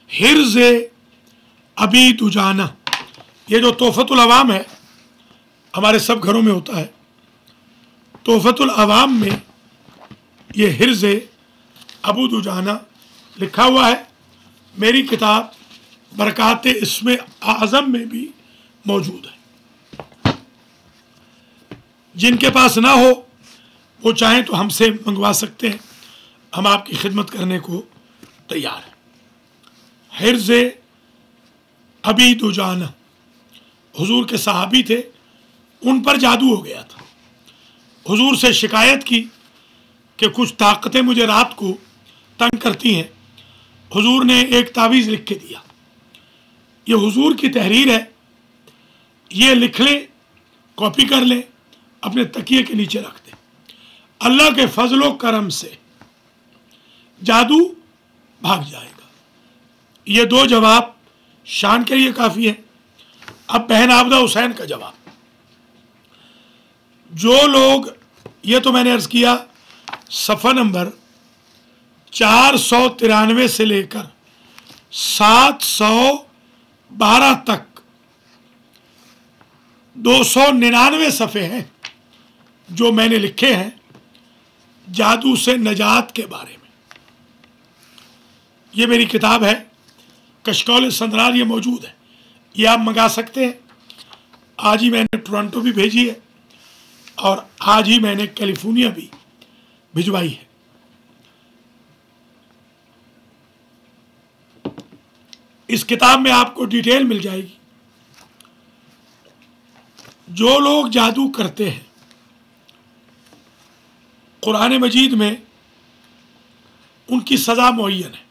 Speaker 1: حرز ابی دجانہ، یہ جو تحفۃ العوام ہے ہمارے سب گھروں میں ہوتا ہے. تحفۃ العوام میں یہ حرز ابو دجانہ لکھا ہوا ہے. میری کتاب برکات اسم اعظم میں بھی موجود ہے. جن کے پاس نہ ہو وہ چاہیں تو ہم سے منگوا سکتے ہیں، ہم آپ کی خدمت کرنے کو تیار ہیں. حرز ابی دجانہ حضور کے صحابی تھے، ان پر جادو ہو گیا تھا. حضور سے شکایت کی کہ کچھ طاقتیں مجھے رات کو تنگ کرتی ہیں. حضور نے ایک تعویذ لکھ کے دیا. یہ حضور کی تحریر ہے، یہ لکھ لیں، کاپی کر لیں، اپنے تکیے کے نیچے رکھ دیں. اللہ کے فضل و کرم سے جادو بھاگ جائے گا. یہ 2 جواب شان کے لیے کافی ہے. اب بہن عابدہ حسین کا جواب. جو لوگ، یہ تو میں نے عرض کیا صفحہ نمبر 493 سے لے کر 712 تک 299 صفحے ہیں جو میں نے لکھے ہیں جادو سے نجات کے بارے میں. یہ میری کتاب ہے کشکول سندرار، یہ موجود ہے، یہ آپ منگا سکتے ہیں. آج ہی میں نے ٹورنٹو بھی بھیجی ہے اور آج ہی میں نے کیلیفورنیا بھی بھجوائی ہے. اس کتاب میں آپ کو ڈیٹیل مل جائے گی. جو لوگ جادو کرتے ہیں قرآن مجید میں ان کی سزا معین ہے.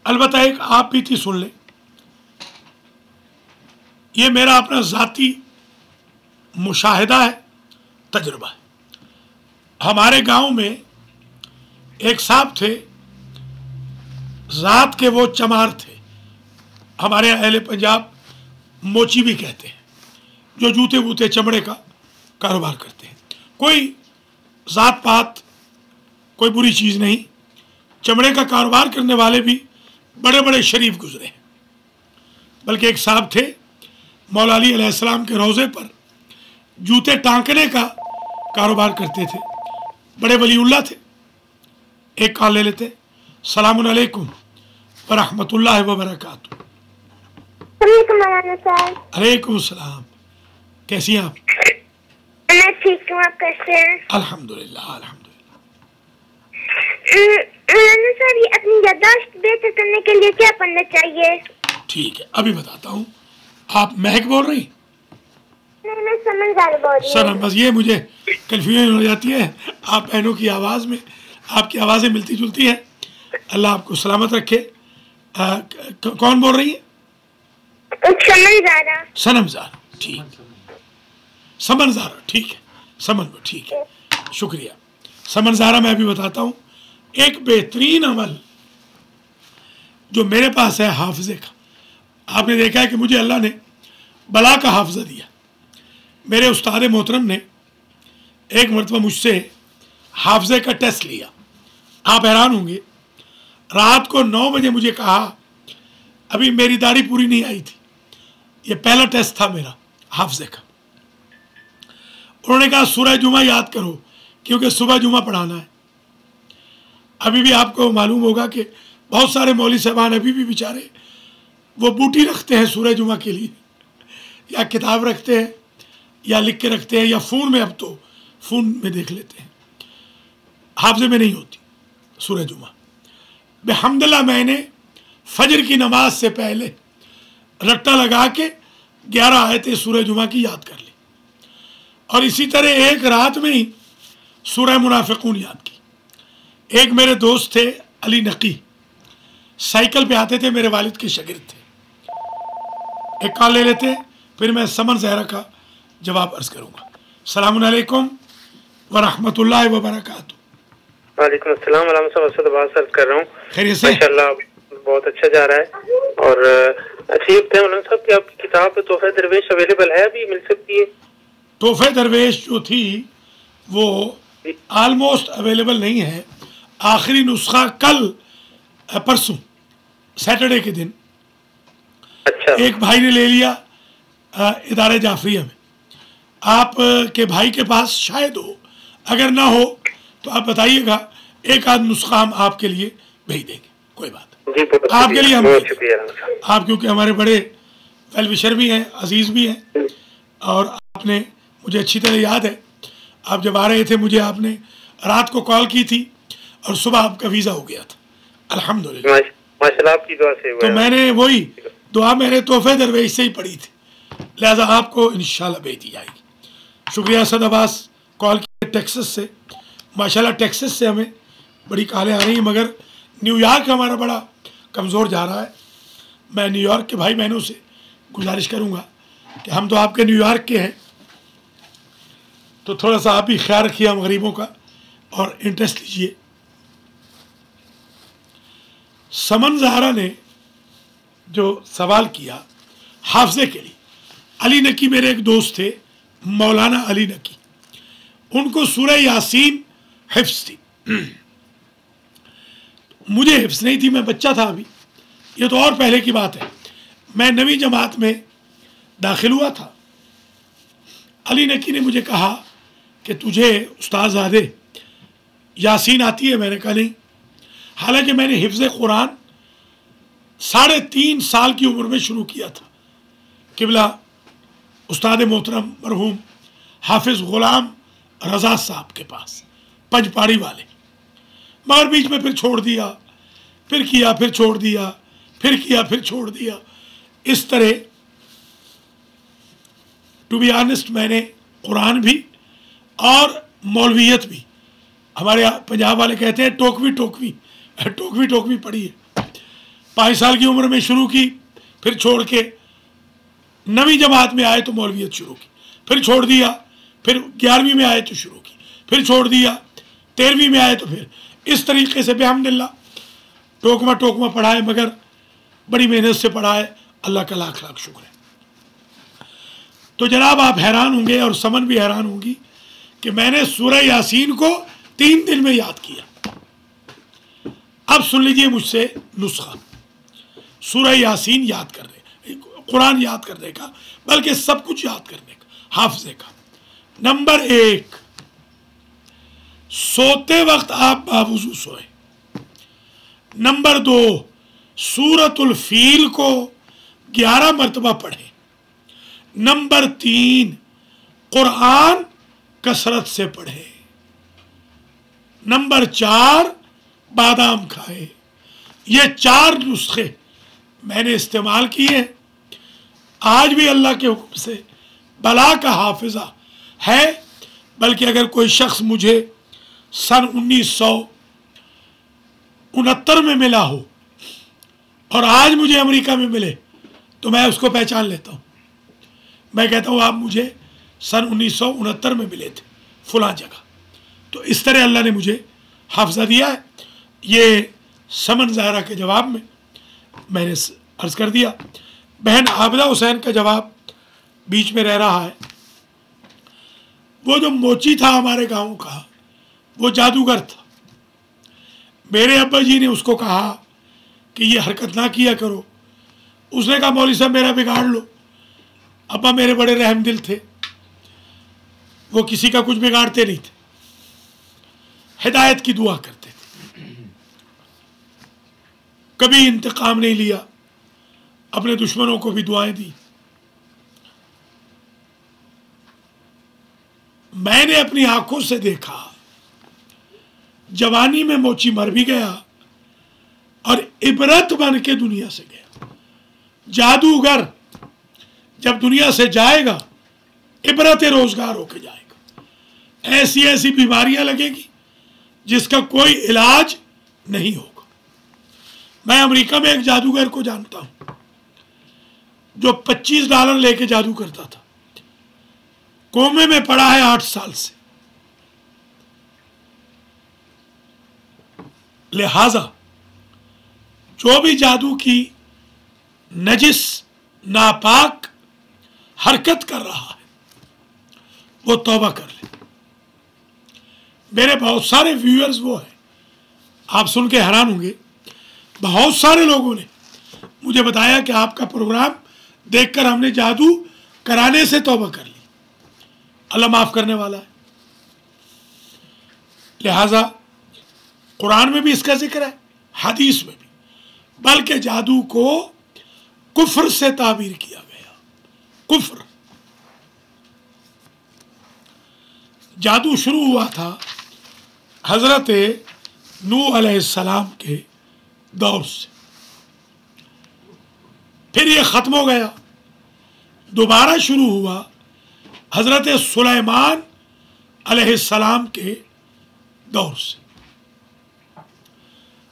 Speaker 1: البتہ ایک آپ بھی تھی سن لیں، یہ میرا اپنا ذاتی مشاہدہ ہے، تجربہ ہے. ہمارے گاؤں میں ایک صاحب تھے، ذات کے وہ چمار تھے، ہمارے اہل پنجاب موچی بھی کہتے ہیں، جو جوتے ووتے چمڑے کا کاروبار کرتے ہیں. کوئی ذات پات، کوئی بری چیز نہیں. چمڑے کا کاروبار کرنے والے بھی بڑے بڑے شریف گزرے ہیں. بلکہ ایک صاحب تھے مولا علی علیہ السلام کے روضے پر جوتے ٹانکنے کا کاروبار کرتے تھے، بڑے ولی اللہ تھے. ایک کال لے لیتے. السلام علیکم ورحمۃ اللہ وبرکاتہ. علیکم السلام. کیسی ہیں آپ؟
Speaker 3: میں ٹھیک ہوں، آپ کیسے ہیں؟
Speaker 1: الحمدللہ الحمدللہ.
Speaker 3: سر، یہ اپنی یادداشت بہتر کرنے کے لیے کیا پڑھنا چاہیے؟
Speaker 1: ٹھیک ہے، ابھی بتاتا ہوں. آپ مہک بول رہی؟
Speaker 3: نہیں، میں سمنزار بول رہی ہوں.
Speaker 1: سر بس یہ مجھے کنفیوژن ہو جاتی ہے، آپ بہنوں کی آواز میں، آپ کی آوازیں ملتی جلتی ہیں. اللہ آپ کو سلامت رکھے. کون بول رہی ہے؟
Speaker 3: سمنزارہ.
Speaker 1: صنم زارہ. ٹھیک، سمن زارہ. ٹھیک ہے، سمن میں ٹھیک ہے، شکریہ. سمن زارہ میں ابھی بتاتا ہوں. ایک بہترین عمل جو میرے پاس ہے حافظے کا. آپ نے دیکھا ہے کہ مجھے اللہ نے بلا کا حافظہ دیا. میرے استاد محترم نے ایک مرتبہ مجھ سے حافظے کا ٹیسٹ لیا. آپ حیران ہوں گے، رات کو 9 بجے مجھے کہا، ابھی میری داڑھی پوری نہیں آئی تھی، یہ پہلا ٹیسٹ تھا میرا حافظے کا. انہوں نے کہا سورہ جمعہ یاد کرو کیونکہ صبح جمعہ پڑھانا ہے. ابھی بھی آپ کو معلوم ہوگا کہ بہت سارے مولوی صاحبان ابھی بھی بیچارے وہ بوٹی رکھتے ہیں سورہ جمعہ کے لیے، یا کتاب رکھتے ہیں یا لکھ کے رکھتے ہیں یا فون میں، اب تو فون میں دیکھ لیتے ہیں. حافظے میں نہیں ہوتی سورہ جمعہ. بحمدللہ میں نے فجر کی نماز سے پہلے रट्टा लगा के 11 आयतें सूरह जुमा की याद कर ली, और इसी तरह एक रात में ही सूरह मुनाफिकून याद की। एक मेरे दोस्त थे अली नकी, साइकिल पे आते थे, मेरे वालिद के शागिर्द थे। एक कॉल ले लेते, फिर मैं समन ज़हरा का जवाब अर्ज करूँगा। अस्सलामु अलैकुम व रहमतुल्लाहि व बरकातुहू।
Speaker 6: वालेकुम अस्सलाम साहब आवाज़ अर्ज कर रहा हूँ।
Speaker 1: खैरियत से?
Speaker 6: माशाल्लाह बहुत अच्छा जा रहा है। और अच्छी बात है मौलाना साहब कि आपकी किताब तोहफे दरवेश अवेलेबल है, अभी मिल सकती है?
Speaker 1: तोहफे दरवेश जो थी वो ऑलमोस्ट अवेलेबल नहीं है। आखिरी नुस्खा कल परसों सैटरडे के दिन
Speaker 6: अच्छा
Speaker 1: एक भाई ने ले लिया इदारे जाफरिया में। आप के भाई के पास शायद हो, अगर ना हो तो आप बताइएगा, एक आध नुस्खा हम आपके लिए भेज देंगे, कोई बात
Speaker 6: जी,
Speaker 1: आपके लिए हम
Speaker 6: बहुत शुक्रिया।
Speaker 1: आप क्योंकि हमारे बड़े वेल विशर भी हैं, अजीज़ भी हैं, और आपने मुझे अच्छी तरह याद है, आप जब आ रहे थे मुझे आपने रात को कॉल की थी और सुबह आपका वीज़ा हो गया था, अल्हम्दुलिल्लाह।
Speaker 6: माशाल्लाह आपकी दुआ से हुआ
Speaker 1: तो
Speaker 6: है।
Speaker 1: मैंने वही दुआ मैंने तोहफे दरवेश से ही पढ़ी थी, लिहाजा आपको इंशाल्लाह भेज दी जाएगी। शुक्रिया असद अब्बास कॉल किए टेक्सास से। माशाल्लाह टेक्सास से हमें बड़ी कॉलें आ रही हैं, मगर न्यूयॉर्क हमारा बड़ा कमज़ोर जा रहा है। मैं न्यूयॉर्क के भाई बहनों से गुजारिश करूँगा कि हम तो आपके न्यूयॉर्क के हैं, तो थोड़ा सा आप भी ख्याल रखिए हम गरीबों का और इंटरेस्ट लीजिए। समन ज़हरा ने जो सवाल किया हाफजे के लिए, अली नकी मेरे एक दोस्त थे मौलाना अली नकी, उनको सूरह यासीन हिफ्ज़ थी, मुझे हिफ्ज़ नहीं थी, मैं बच्चा था अभी, ये तो और पहले की बात है। मैं 9वीं जमात में दाखिल हुआ था। अली नकी ने मुझे कहा कि तुझे उस्ताद ज़ादे यासीन आती है? मैंने कहा नहीं। हालांकि मैंने हिफ्ज़ कुरान 3.5 साल की उम्र में शुरू किया था, किबला उस्ताद मोहतरम मरहूम हाफिज़ ग़ुलाम रज़ा साहब के पास, पंजपाड़ी वाले, मगर बीच में फिर छोड़ दिया, फिर किया, फिर छोड़ दिया, फिर किया, फिर छोड़ दिया। इस तरह टू बी ऑनेस्ट मैंने कुरान भी और मौलवियत भी, हमारे पंजाब वाले कहते हैं टोकवी टोकवी टोकवी टोकवी पढ़ी है। 5 साल की उम्र में शुरू की, फिर छोड़ के 9वीं जमात में आए तो मौलवियत शुरू की, फिर छोड़ दिया, फिर 11वीं में आए तो शुरू की, फिर छोड़ दिया, 13वीं में आए तो फिर इस तरीके से बेहमदुलिल्लाह टोकमा टोकमा पढ़ा है, मगर बड़ी मेहनत से पढ़ा है, अल्लाह का लाख लाख शुक्र है। तो जनाब आप हैरान होंगे और समन भी हैरान होंगी कि मैंने सूरह यासीन को 3 दिन में याद किया। अब सुन लीजिए मुझसे नुस्खा सूरह यासीन याद करने, कुरान याद करने का, बल्कि सब कुछ याद करने का, हाफजे का। नंबर 1, सोते वक्त आप बावुज़ू सोए। नंबर 2, सूरतुल फील को 11 मरतबा पढ़े। नंबर 3, कुरान कसरत से पढ़े। नंबर 4, बादाम खाए। ये 4 नुस्खे मैंने इस्तेमाल किए। आज भी अल्लाह के हुक्म से बला का हाफिज़ा है, बल्कि अगर कोई शख्स मुझे सन 1969 में मिला हो और आज मुझे अमेरिका में मिले तो मैं उसको पहचान लेता हूँ। मैं कहता हूँ आप मुझे सन 1969 में मिले थे फलां जगह। तो इस तरह अल्लाह ने मुझे हाफिज़ा दिया है। ये समन ज़हरा के जवाब में मैंने अर्ज़ कर दिया। बहन आबिदा हुसैन का जवाब बीच में रह रहा है। वो जो मोची था हमारे गांव का, वो जादूगर था। मेरे अब्बा जी ने उसको कहा कि ये हरकत ना किया करो। उसने कहा मौलवी साहब मेरा बिगाड़ लो। अब्बा मेरे बड़े रहमदिल थे, वो किसी का कुछ बिगाड़ते नहीं थे, हिदायत की दुआ करते थे, कभी इंतकाम नहीं लिया, अपने दुश्मनों को भी दुआएं दी। मैंने अपनी आंखों से देखा, जवानी में मोची मर भी गया और इबरत बन के दुनिया से गया। जादूगर जब दुनिया से जाएगा इबरत रोजगार होके जाएगा। ऐसी ऐसी बीमारियां लगेगी जिसका कोई इलाज नहीं होगा। मैं अमेरिका में एक जादूगर को जानता हूं जो $25 लेके जादू करता था, कोमे में पड़ा है 8 साल से। लिहाजा जो भी जादू की नजिस नापाक हरकत कर रहा है वो तौबा कर ले। मेरे बहुत सारे व्यूअर्स वो हैं, आप सुन के हैरान होंगे, बहुत सारे लोगों ने मुझे बताया कि आपका प्रोग्राम देखकर हमने जादू कराने से तौबा कर ली। अल्लाह माफ करने वाला है। लिहाजा कुरान में भी इसका जिक्र है, हदीस में भी, बल्कि जादू को कुफ्र से ताबीर किया गया। कुफ्र, जादू शुरू हुआ था हजरत नूह अलैहिस्सलाम के दौर से, फिर ये खत्म हो गया, दोबारा शुरू हुआ हजरत सुलेमान अलैहिस्सलाम के दौर से।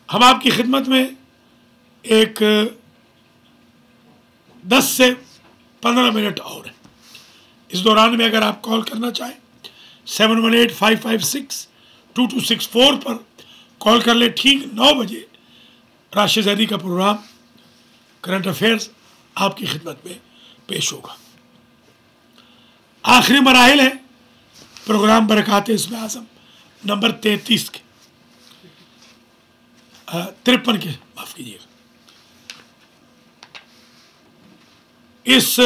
Speaker 1: हम आपकी खिदमत में एक 10 से 15 मिनट और है। इस दौरान में अगर आप कॉल करना चाहें 718-556-2264 पर कॉल कर ले। ठीक 9 बजे राशिद ज़ैदी का प्रोग्राम करंट अफेयर्स आपकी खिदमत में पेश होगा। आखिरी मराहिल है प्रोग्राम बरकात इस्म आज़म नंबर 33 के 53 के, माफ कीजिएगा। इस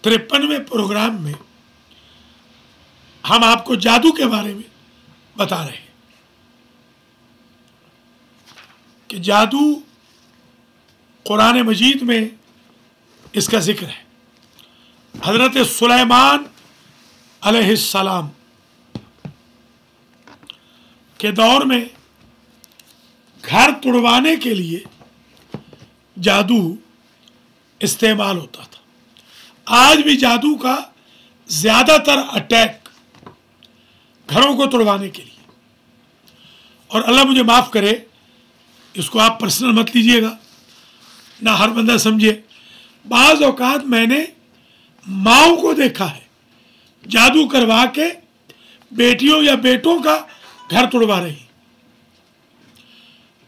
Speaker 1: 53वें प्रोग्राम में हम आपको जादू के बारे में बता रहे हैं कि जादू कुरान मजीद में इसका जिक्र है। हजरत सुलेमान अलैहिस्सलाम के दौर में घर तुड़वाने के लिए जादू इस्तेमाल होता था। आज भी जादू का ज्यादातर अटैक घरों को तोड़वाने के लिए, और अल्लाह मुझे माफ करे, इसको आप पर्सनल मत लीजिएगा, ना हर बंदा समझे। बाज़ औकात मैंने माओं को देखा है जादू करवा के बेटियों या बेटों का घर तोड़वा रही।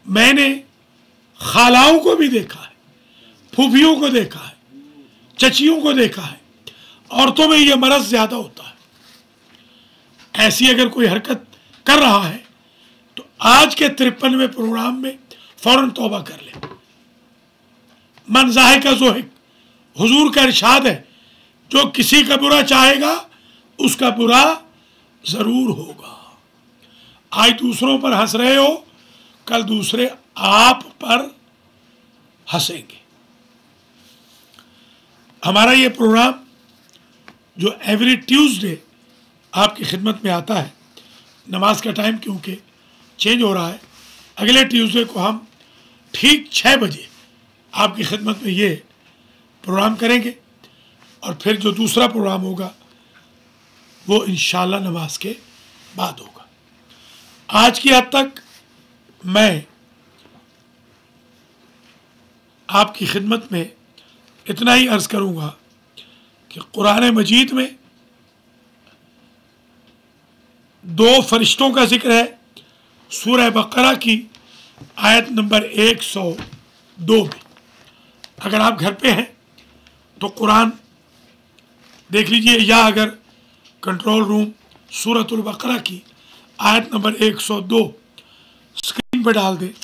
Speaker 1: मैंने खालाओं को भी देखा है, फूफियों को देखा है, चचियों को देखा है। औरतों में यह मरज ज्यादा होता है। ऐसी अगर कोई हरकत कर रहा है तो आज के 53वें प्रोग्राम में फौरन तौबा कर ले। मन ज़ाहिक का ज़ोहिक, हुजूर का इरशाद है, जो किसी का बुरा चाहेगा उसका बुरा जरूर होगा। आज दूसरों पर हंस रहे हो, कल दूसरे आप पर हंसेंगे। हमारा ये प्रोग्राम जो एवरी ट्यूसडे आपकी खिदमत में आता है, नमाज का टाइम क्योंकि चेंज हो रहा है, अगले ट्यूसडे को हम ठीक 6 बजे आपकी खिदमत में ये प्रोग्राम करेंगे, और फिर जो दूसरा प्रोग्राम होगा वो इंशाल्लाह नमाज के बाद होगा। आज की हद तक मैं आपकी खिदमत में इतना ही अर्ज़ करूँगा कि कुरान मजीद में 2 फरिश्तों का जिक्र है। सूरह बकरा की आयत नंबर 102 में, अगर आप घर पे हैं तो कुरान देख लीजिए, या अगर कंट्रोल रूम सूरतुल बकरा की आयत नंबर 102 स्क्रीन पर डाल दे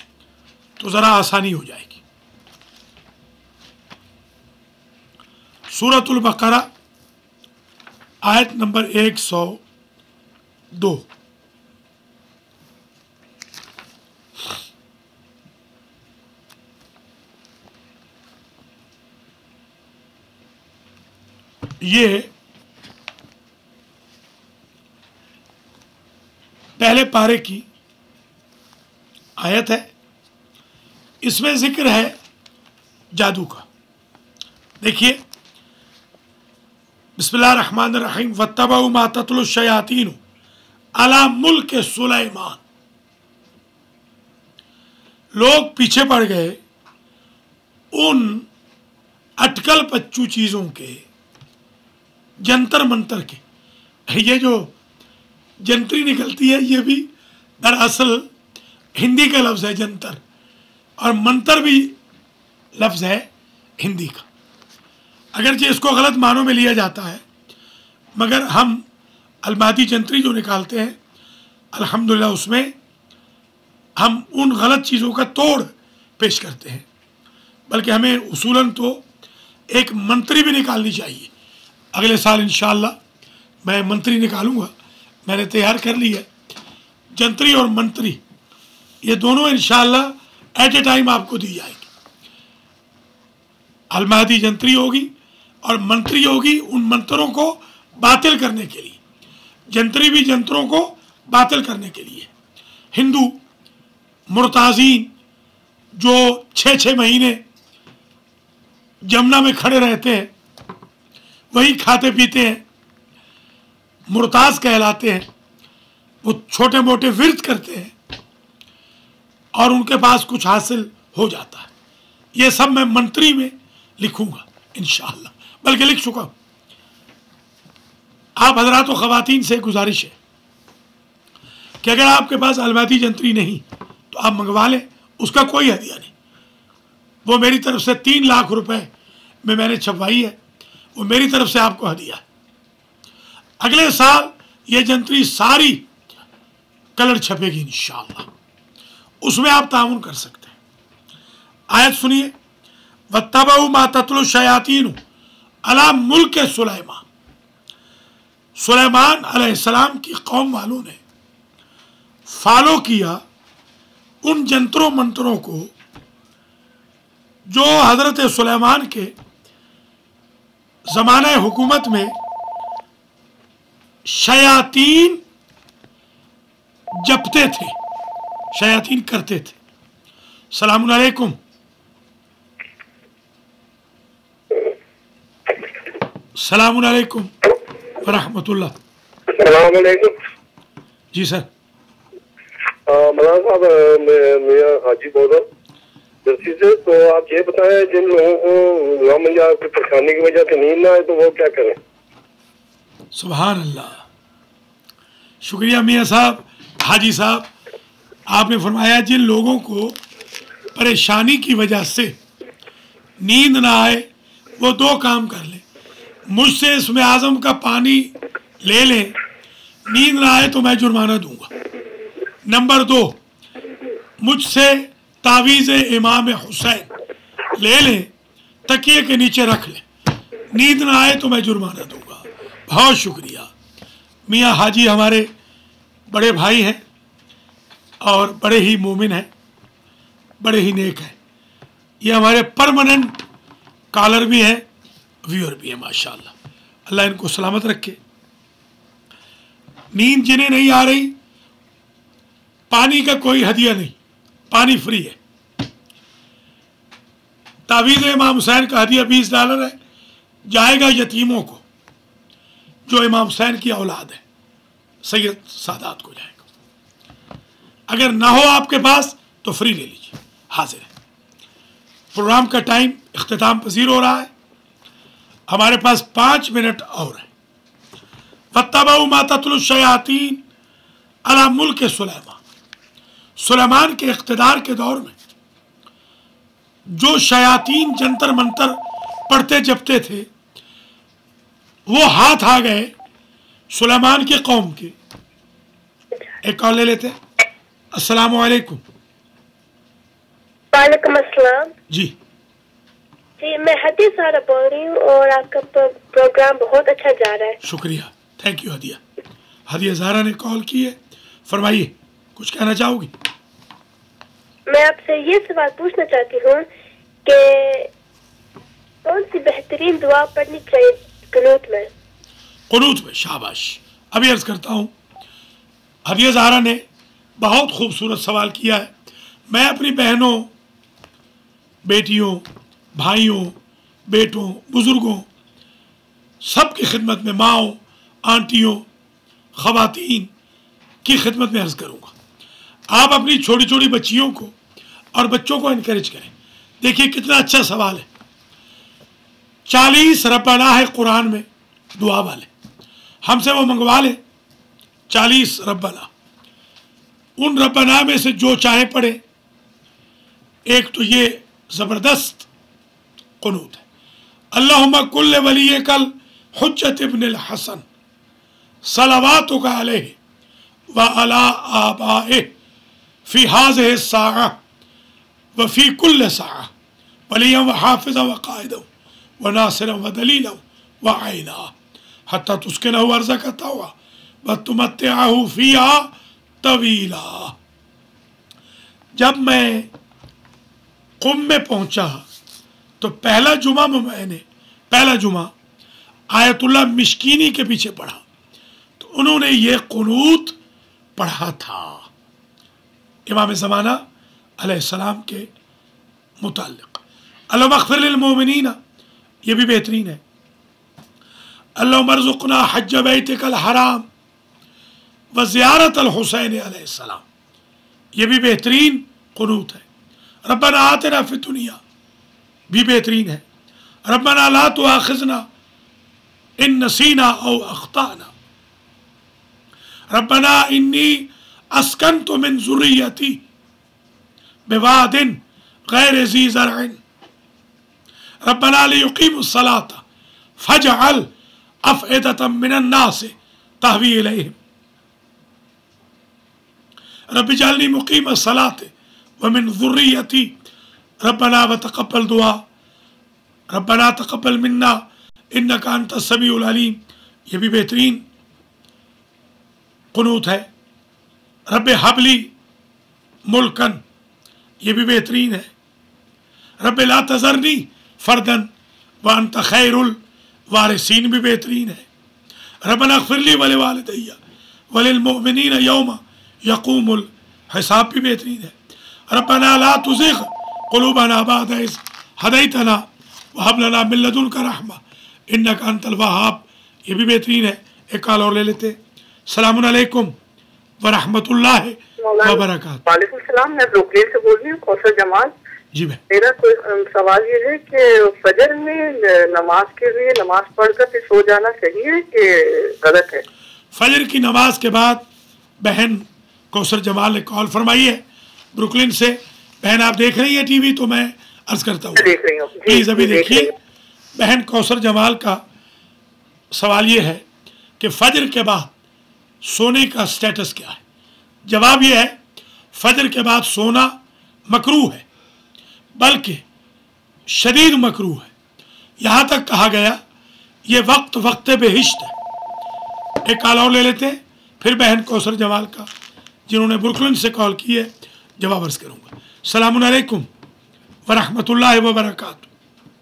Speaker 1: तो ज़रा आसानी हो जाएगी। सूरतुल बकरा आयत नंबर 102। ये पहले पारे की आयत है। इसमें जिक्र है जादू का। देखिए, बिस्मिल्लाहिर्रहमानिर्रहीम, वत्तबऊ मा तत्लु शयातीन अला मुल्क सुलेमान। लोग पीछे पड़ गए उन अटकल पच्चू चीज़ों के, जंतर मंतर के। ये जो जंतरी निकलती है ये भी दरअसल हिंदी का लफ्ज़ है जंतर, और मंतर भी लफ्ज़ है हिंदी का। अगरचे इसको गलत मानों में लिया जाता है, मगर हम अलमादी जंतरी जो निकालते हैं अल्हम्दुलिल्लाह उसमें हम उन गलत चीज़ों का तोड़ पेश करते हैं। बल्कि हमें उसूलन तो एक मंत्री भी निकालनी चाहिए। अगले साल इंशाअल्लाह मैं मंत्री निकालूंगा, मैंने तैयार कर ली है। जंतरी और मंत्री ये दोनों इंशाअल्लाह एट ए टाइम आपको दी जाएगी। अलमादी जंतरी होगी और मंत्री होगी उन मंत्रों को बातिल करने के लिए, जंतरी भी जंतरों को बातिल करने के लिए। हिंदू मुर्ताज़ीन जो 6-6 महीने जमुना में खड़े रहते हैं, वही खाते पीते हैं, मुर्ताज़ कहलाते हैं। वो छोटे मोटे विरत करते हैं और उनके पास कुछ हासिल हो जाता है। ये सब मैं मंत्री में लिखूंगा इंशाअल्लाह, बल्कि लिख चुका हूँ। आप हजरात व ख़वातीन से गुजारिश है कि अगर आपके पास अलमादी जंतरी नहीं तो आप मंगवा लें, उसका कोई हदिया नहीं। वो मेरी तरफ से 3 लाख रुपए में मैंने छपवाई है, वो मेरी तरफ से आपको हदिया है। अगले साल ये जंतरी सारी कलर छपेगी इंशाअल्लाह, उसमें आप ताउन कर सकते हैं। आयत सुनिए, वत्तबऊ मा तत्लु शयातीन अला मुल्क सुलेमान। सुलेमान अलैहिस्सलाम की कौम वालों ने फॉलो किया उन जंतरों मंत्रों को जो हजरत सुलेमान के ज़माने हुकूमत में शयातीन जपते थे, शयातीन करते थे। सलामुन अलैकुम। सलामुन अलैकुम वरहमतुल्लाह।
Speaker 2: अस्सलाम वालेकुम।
Speaker 1: जी सर।
Speaker 2: मौलाना साहब, मैं हाजी बोल रहा हूँ जर्सी से। तो आप ये बताएं, जिन लोगों को गम या कोई परेशानी की वजह से नींद ना आए तो वो क्या करें?
Speaker 1: सुभान अल्लाह, शुक्रिया मियाँ साहब, हाजी साहब। आपने फरमाया जिन लोगों को परेशानी की वजह से नींद ना आए वो 2 काम कर लें। मुझसे इसमें आज़म का पानी ले लें, नींद ना आए तो मैं जुर्माना दूंगा। नंबर 2, मुझसे तावीज़ इमाम हुसैन ले लें, तकिए के नीचे रख लें, नींद ना आए तो मैं जुर्माना दूंगा। बहुत शुक्रिया। मियाँ हाजी हमारे बड़े भाई हैं और बड़े ही मोमिन हैं, बड़े ही नेक हैं। ये हमारे परमानेंट कॉलर भी हैं, व्यूअर भी हैं माशाअल्लाह। अल्लाह इनको सलामत रखे। नींद जिन्हें नहीं आ रही, पानी का कोई हदिया नहीं, पानी फ्री है। तावीज़ इमाम हुसैन का हदिया $20 है, जाएगा यतीमों को जो इमाम हुसैन की औलाद है, सैयद सादात को जाएगा। अगर ना हो आपके पास तो फ्री ले लीजिए, हाजिर है। प्रोग्राम का टाइम इख्तिताम पजीर हो रहा है, हमारे पास 5 मिनट और है। वत्तबऊ मा तत्लु शयातीन अला मुल्क सुलेमान। सुलेमान के इख्तिदार के दौर में जो शयातीन जंतर मंतर पढ़ते जपते थे, वो हाथ आ गए सुलेमान की कौम के। एक कॉल ले लेते हैं। अस्सलाम वालेकुम।
Speaker 3: वालेकुम अस्सलाम।
Speaker 1: जी
Speaker 3: जी, मैं हदिया सारा बोल रही हूँ और आपका प्रोग्राम बहुत अच्छा जा रहा है।
Speaker 1: शुक्रिया, थैंक यू हदिया। हदिया ज़ारा ने कॉल की है, फरमाइए, कुछ कहना चाहोगी?
Speaker 3: मैं आपसे ये सवाल पूछना चाहती हूँ कि कौन सी बेहतरीन दुआ पढ़नी चाहिए कुनूत में?
Speaker 1: कुनूत में, शाबाश। अभी अर्ज करता हूँ, हदिया ज़ारा ने बहुत खूबसूरत सवाल किया है। मैं अपनी बहनों, बेटियों, भाइयों, बेटों, बुज़ुर्गों, सब की खिदमत में, माओं, आंटियों, ख़वातीन की खिदमत में अर्ज़ करूँगा। आप अपनी छोटी छोटी बच्चियों को और बच्चों को इनकरेज करें। देखिए कितना अच्छा सवाल है। 40 रब्बाना है कुरान में दुआ वाले, हमसे वो मंगवा लें 40 रब्बाना। उन रब्बाना में से जो चाहे पढ़े। एक तो ये ज़बरदस्त कुनूत है, अल्लाहुम्मा कुल्ले वलियकल हुज्जत इब्नुल हसन सलावातुका अलैहि व अला आबाए फी हाज़िहि साअह व फी कुल्ल साअह वलियन व हाफ़िज़न व क़ाइदन व नासिरन व दलीलन व आइना हत्ता तुस्किनहु अर्ज़क तवा व तुमत्तिअहु फ़ीहा तवीला। जब मैं कुम में पहुंचा तो पहला जुमा आयतुल्लाह मिश्कीनी के पीछे पढ़ा, तो उन्होंने ये कुनूत पढ़ा था इमाम ज़माना अलैहिस्सलाम के मुताल्लिक़। अल्लाहुम्मा अग़फ़िर लिल मोमिनीना, ये भी बेहतरीन है। अल्लाहुम्मा अर्ज़ुक़ना हज्ज बैतिकल हराम व ज़ियारतल हुसैन अलैहिस्सलाम, ये भी बेहतरीन कुनूत है। रब्बना आतिना फ़िद दुनिया भी बेहतरीन है। रब्बना ला तुआखिज़ना इन नसीना औ अख़्ताना। रब्बना इन्नी अस्कनतु मिन ज़ुर्रियती बिवादिन गैर ज़ी ज़रअन रब्बना लियुक़ीमुस सलाता फ़जअल अफ़इदतम मिनन नास तहवी इलैहिम रब्बि जअलनी मुक़ीमस सलाति व मिन ज़ुर्रियती रब्बना व तक़ब्बल दुआ रब्बना तक़ब्बल मिन्ना इन्नका अंतस समीउल अलीम, ये भी बेहतरीन कुनूत है। रब्बि हबली मुल्कन, ये भी बेहतरीन है। रब्बि ला तज़रनी फ़र्दन व अंत खैरुल वारिसीन भी बेहतरीन है। रब्बना अग़फ़िर ली व लिवालिदैया व लिल मुअमिनीना यौमा यक़ूमुल हिसाब भी बेहतरीन है। रब्बना ला तुज़िग़ क़ुलूबना बअद इज़ हदैतना व हब लना मिन लदुनका रहमा इन्नका अंतल वहाब, ये भी बेहतरीन है। एक कॉल और ले लेते। सलामुन अलैकुम व रहमतुल्लाहि व बरकातहू।
Speaker 7: वालेकुम सलाम, मैं ब्रुकलिन से बोल रही हूँ, कौसर जमाल।
Speaker 1: जी भाई,
Speaker 7: मेरा कोई सवाल ये है कि फजर में नमाज के लिए नमाज पढ़कर फिर सो जाना सही है कि गलत है?
Speaker 1: फजर की नमाज के बाद बहन कौसर जमाल ने कॉल फरमाई है ब्रुकलिन से। बहन आप देख रही है टीवी, तो मैं अर्ज करता हूँ,
Speaker 7: देख रही हूँ,
Speaker 1: प्लीज़ अभी देखिए। बहन कौसर जमाल का सवाल ये है कि फजर के बाद सोने का स्टेटस क्या है। जवाब ये है, फजर के बाद सोना मकरूह है, बल्कि शदीद मकरूह है। यहाँ तक कहा गया ये वक्त बेहिश्त है। एक कॉल और ले लेते हैं, फिर बहन कौसर जमाल का जिन्होंने ब्रुकलिन से कॉल की है जवाब अर्ज करूँगा। सलामुन अलैकुम व रहमतुल्लाहि व बरकातहू।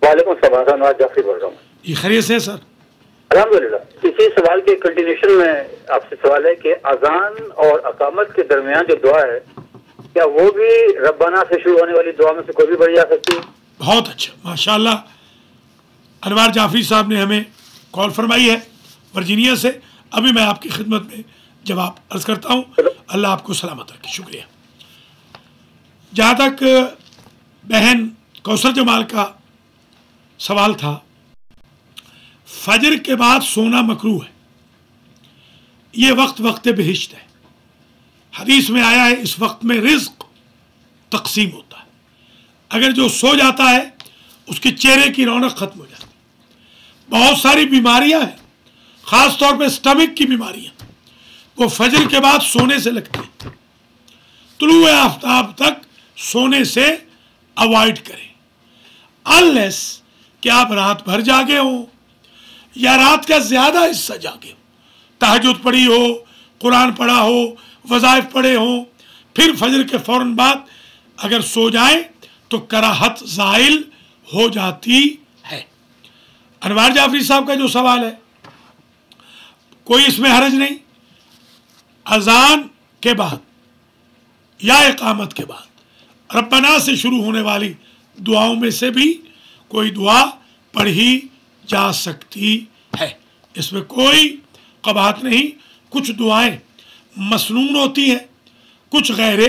Speaker 5: वालेकुम सलाम, नवाज जाफरी बोल रहा हूँ।
Speaker 1: ये खैरियत से है सर?
Speaker 5: अल्हम्दुलिल्लाह। इसी सवाल के कंटिन्यूशन में आपसे सवाल है कि अजान और अकामत के दरमियान जो दुआ है, क्या वो भी रब्बाना से शुरू होने वाली दुआ में से कोई भी पढ़ी जा सकती है?
Speaker 1: बहुत अच्छा, माशाअल्लाह। अनवार जाफरी साहब ने हमें कॉल फरमाई है वर्जीनिया से। अभी मैं आपकी खिदमत में जवाब अर्ज करता हूँ। अल्लाह आपको सलामत रखे, शुक्रिया। जहाँ तक बहन कौसर जमाल का सवाल था, फजर के बाद सोना मकरूह है, ये वक्त बेहिश्त है। हदीस में आया है इस वक्त में रिज्क तकसीम होता है। अगर जो सो जाता है उसके चेहरे की रौनक खत्म हो जाती है। बहुत सारी बीमारियां हैं, ख़ास तौर पे स्टमक की बीमारियां, वो फजर के बाद सोने से लगती है। तुलुए आफ्ताब तक सोने से अवॉइड करें, अनलेस कि आप रात भर जागे हो या रात का ज़्यादा हिस्सा जागे हो, तहज्जुद पढ़ी हो, कुरान पढ़ा हो, वज़ाइफ पढ़े हो, फिर फजर के फ़ौरन बाद अगर सो जाए तो कराहत ज़ाइल हो जाती है। अनवार जाफरी साहब का जो सवाल है, कोई इसमें हरज नहीं। अजान के बाद या इकामत के बाद रब्बना से शुरू होने वाली दुआओं में से भी कोई दुआ पढ़ी जा सकती है, इसमें कोई कबाहत नहीं। कुछ दुआएं मसनून होती हैं, कुछ गैर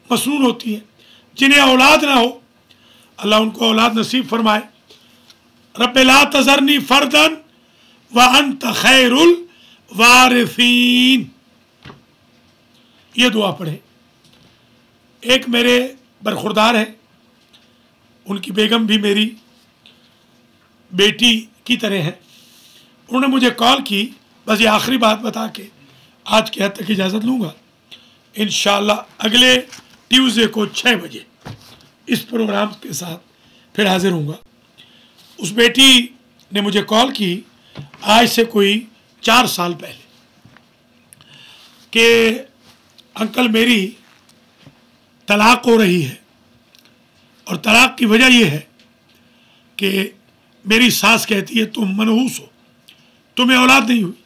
Speaker 1: मसनून होती हैं। जिन्हें औलाद ना हो, अल्लाह उनको औलाद नसीब फरमाए। रब्बे ला तज़रनी फर्दन व अंत खैरुल वारिसीन, ये दुआ पढ़े। एक मेरे बरखुरदार हैं, उनकी बेगम भी मेरी बेटी की तरह है। उन्होंने मुझे कॉल की, बस ये आखिरी बात बता के आज के हद तक इजाज़त लूँगा। इंशाअल्लाह अगले ट्यूसडे को 6 बजे इस प्रोग्राम के साथ फिर हाजिर होऊंगा। उस बेटी ने मुझे कॉल की आज से कोई 4 साल पहले कि अंकल मेरी तलाक हो रही है, और तलाक की वजह यह है कि मेरी सास कहती है तुम मनहूस हो, तुम्हें औलाद नहीं हुई।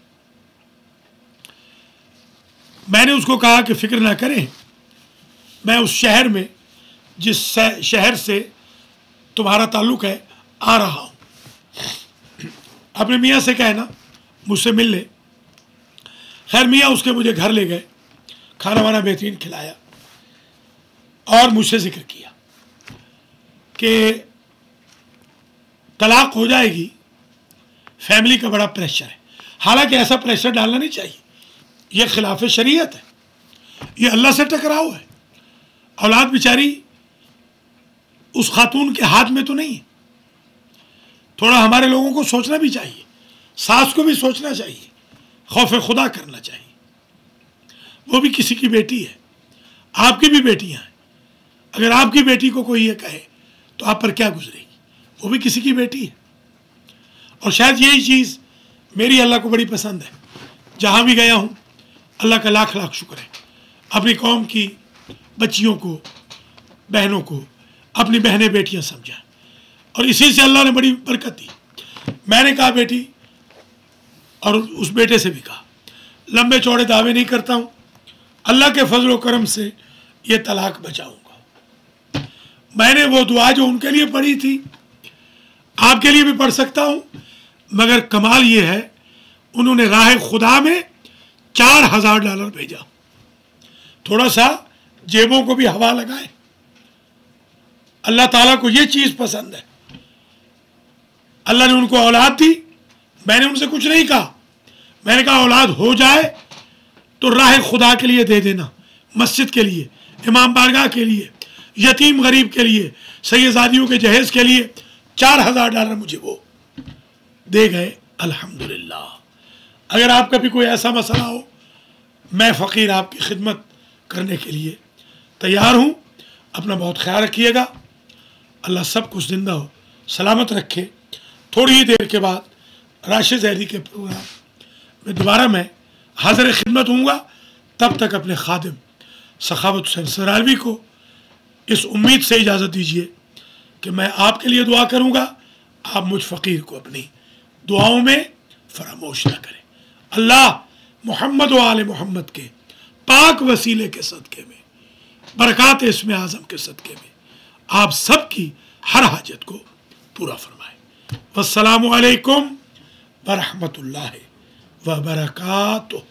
Speaker 1: मैंने उसको कहा कि फिक्र ना करें, मैं उस शहर में जिस शहर से तुम्हारा ताल्लुक़ है आ रहा हूँ, अपने मियाँ से कहना मुझसे मिल ले। खैर मियाँ उसके मुझे घर ले गए, खाना वाना बेहतरीन खिलाया और मुझसे जिक्र किया कि तलाक हो जाएगी, फैमिली का बड़ा प्रेशर है। हालांकि ऐसा प्रेशर डालना नहीं चाहिए, यह खिलाफ शरीयत है, यह अल्लाह से टकराव है। औलाद बेचारी उस खातून के हाथ में तो नहीं है। थोड़ा हमारे लोगों को सोचना भी चाहिए, सास को भी सोचना चाहिए, खौफ खुदा करना चाहिए। वो भी किसी की बेटी है, आपकी भी बेटियां हैं। अगर आपकी बेटी को कोई ये कहे तो आप पर क्या गुजरेगी, वो भी किसी की बेटी है। और शायद यही चीज़ मेरी अल्लाह को बड़ी पसंद है। जहाँ भी गया हूँ अल्लाह का लाख लाख शुक्र है, अपनी कौम की बच्चियों को, बहनों को अपनी बहनें बेटियाँ समझा, और इसी से अल्लाह ने बड़ी बरकत दी। मैंने कहा बेटी, और उस बेटे से भी कहा, लंबे चौड़े दावे नहीं करता हूँ, अल्लाह के फजल व करम से ये तलाक बचाऊँगा। मैंने वो दुआ जो उनके लिए पढ़ी थी आपके लिए भी पढ़ सकता हूँ, मगर कमाल ये है उन्होंने राह खुदा में $4000 भेजा। थोड़ा सा जेबों को भी हवा लगाए। अल्लाह ताला को ये चीज़ पसंद है। अल्लाह ने उनको औलाद दी, मैंने उनसे कुछ नहीं कहा। मैंने कहा औलाद हो जाए तो राह खुदा के लिए दे देना, मस्जिद के लिए, इमाम बारगाह के लिए, यतीम गरीब के लिए, सैयदादियों के जहेज़ के लिए $4000 मुझे वो दे गए। अल्हम्दुलिल्लाह। अगर आपका भी कोई ऐसा मसला हो, मैं फ़कीर आपकी खिदमत करने के लिए तैयार हूँ। अपना बहुत ख्याल रखिएगा। अल्लाह सब कुछ जिंदा हो सलामत रखे। थोड़ी ही देर के बाद राशिद ज़हरी के प्रोग्राम में दोबारा मैं हाज़िर खिदमत हूँगा। तब तक अपने खादिम सखावत हुसैन सरारवी को इस उम्मीद से इजाज़त दीजिए कि मैं आपके लिए दुआ करूँगा, आप मुझ फ़कीर को अपनी दुआओं में फरामोश न करें। अल्लाह मोहम्मद व आले मोहम्मद के पाक वसीले के सदक़े में, बरक़ात इसमें आज़म के सदक़े में आप सबकी हर हाजत को पूरा फरमाए। वस्सलामु अलैकुम व रहमतुल्लाहि व बरकातुहू।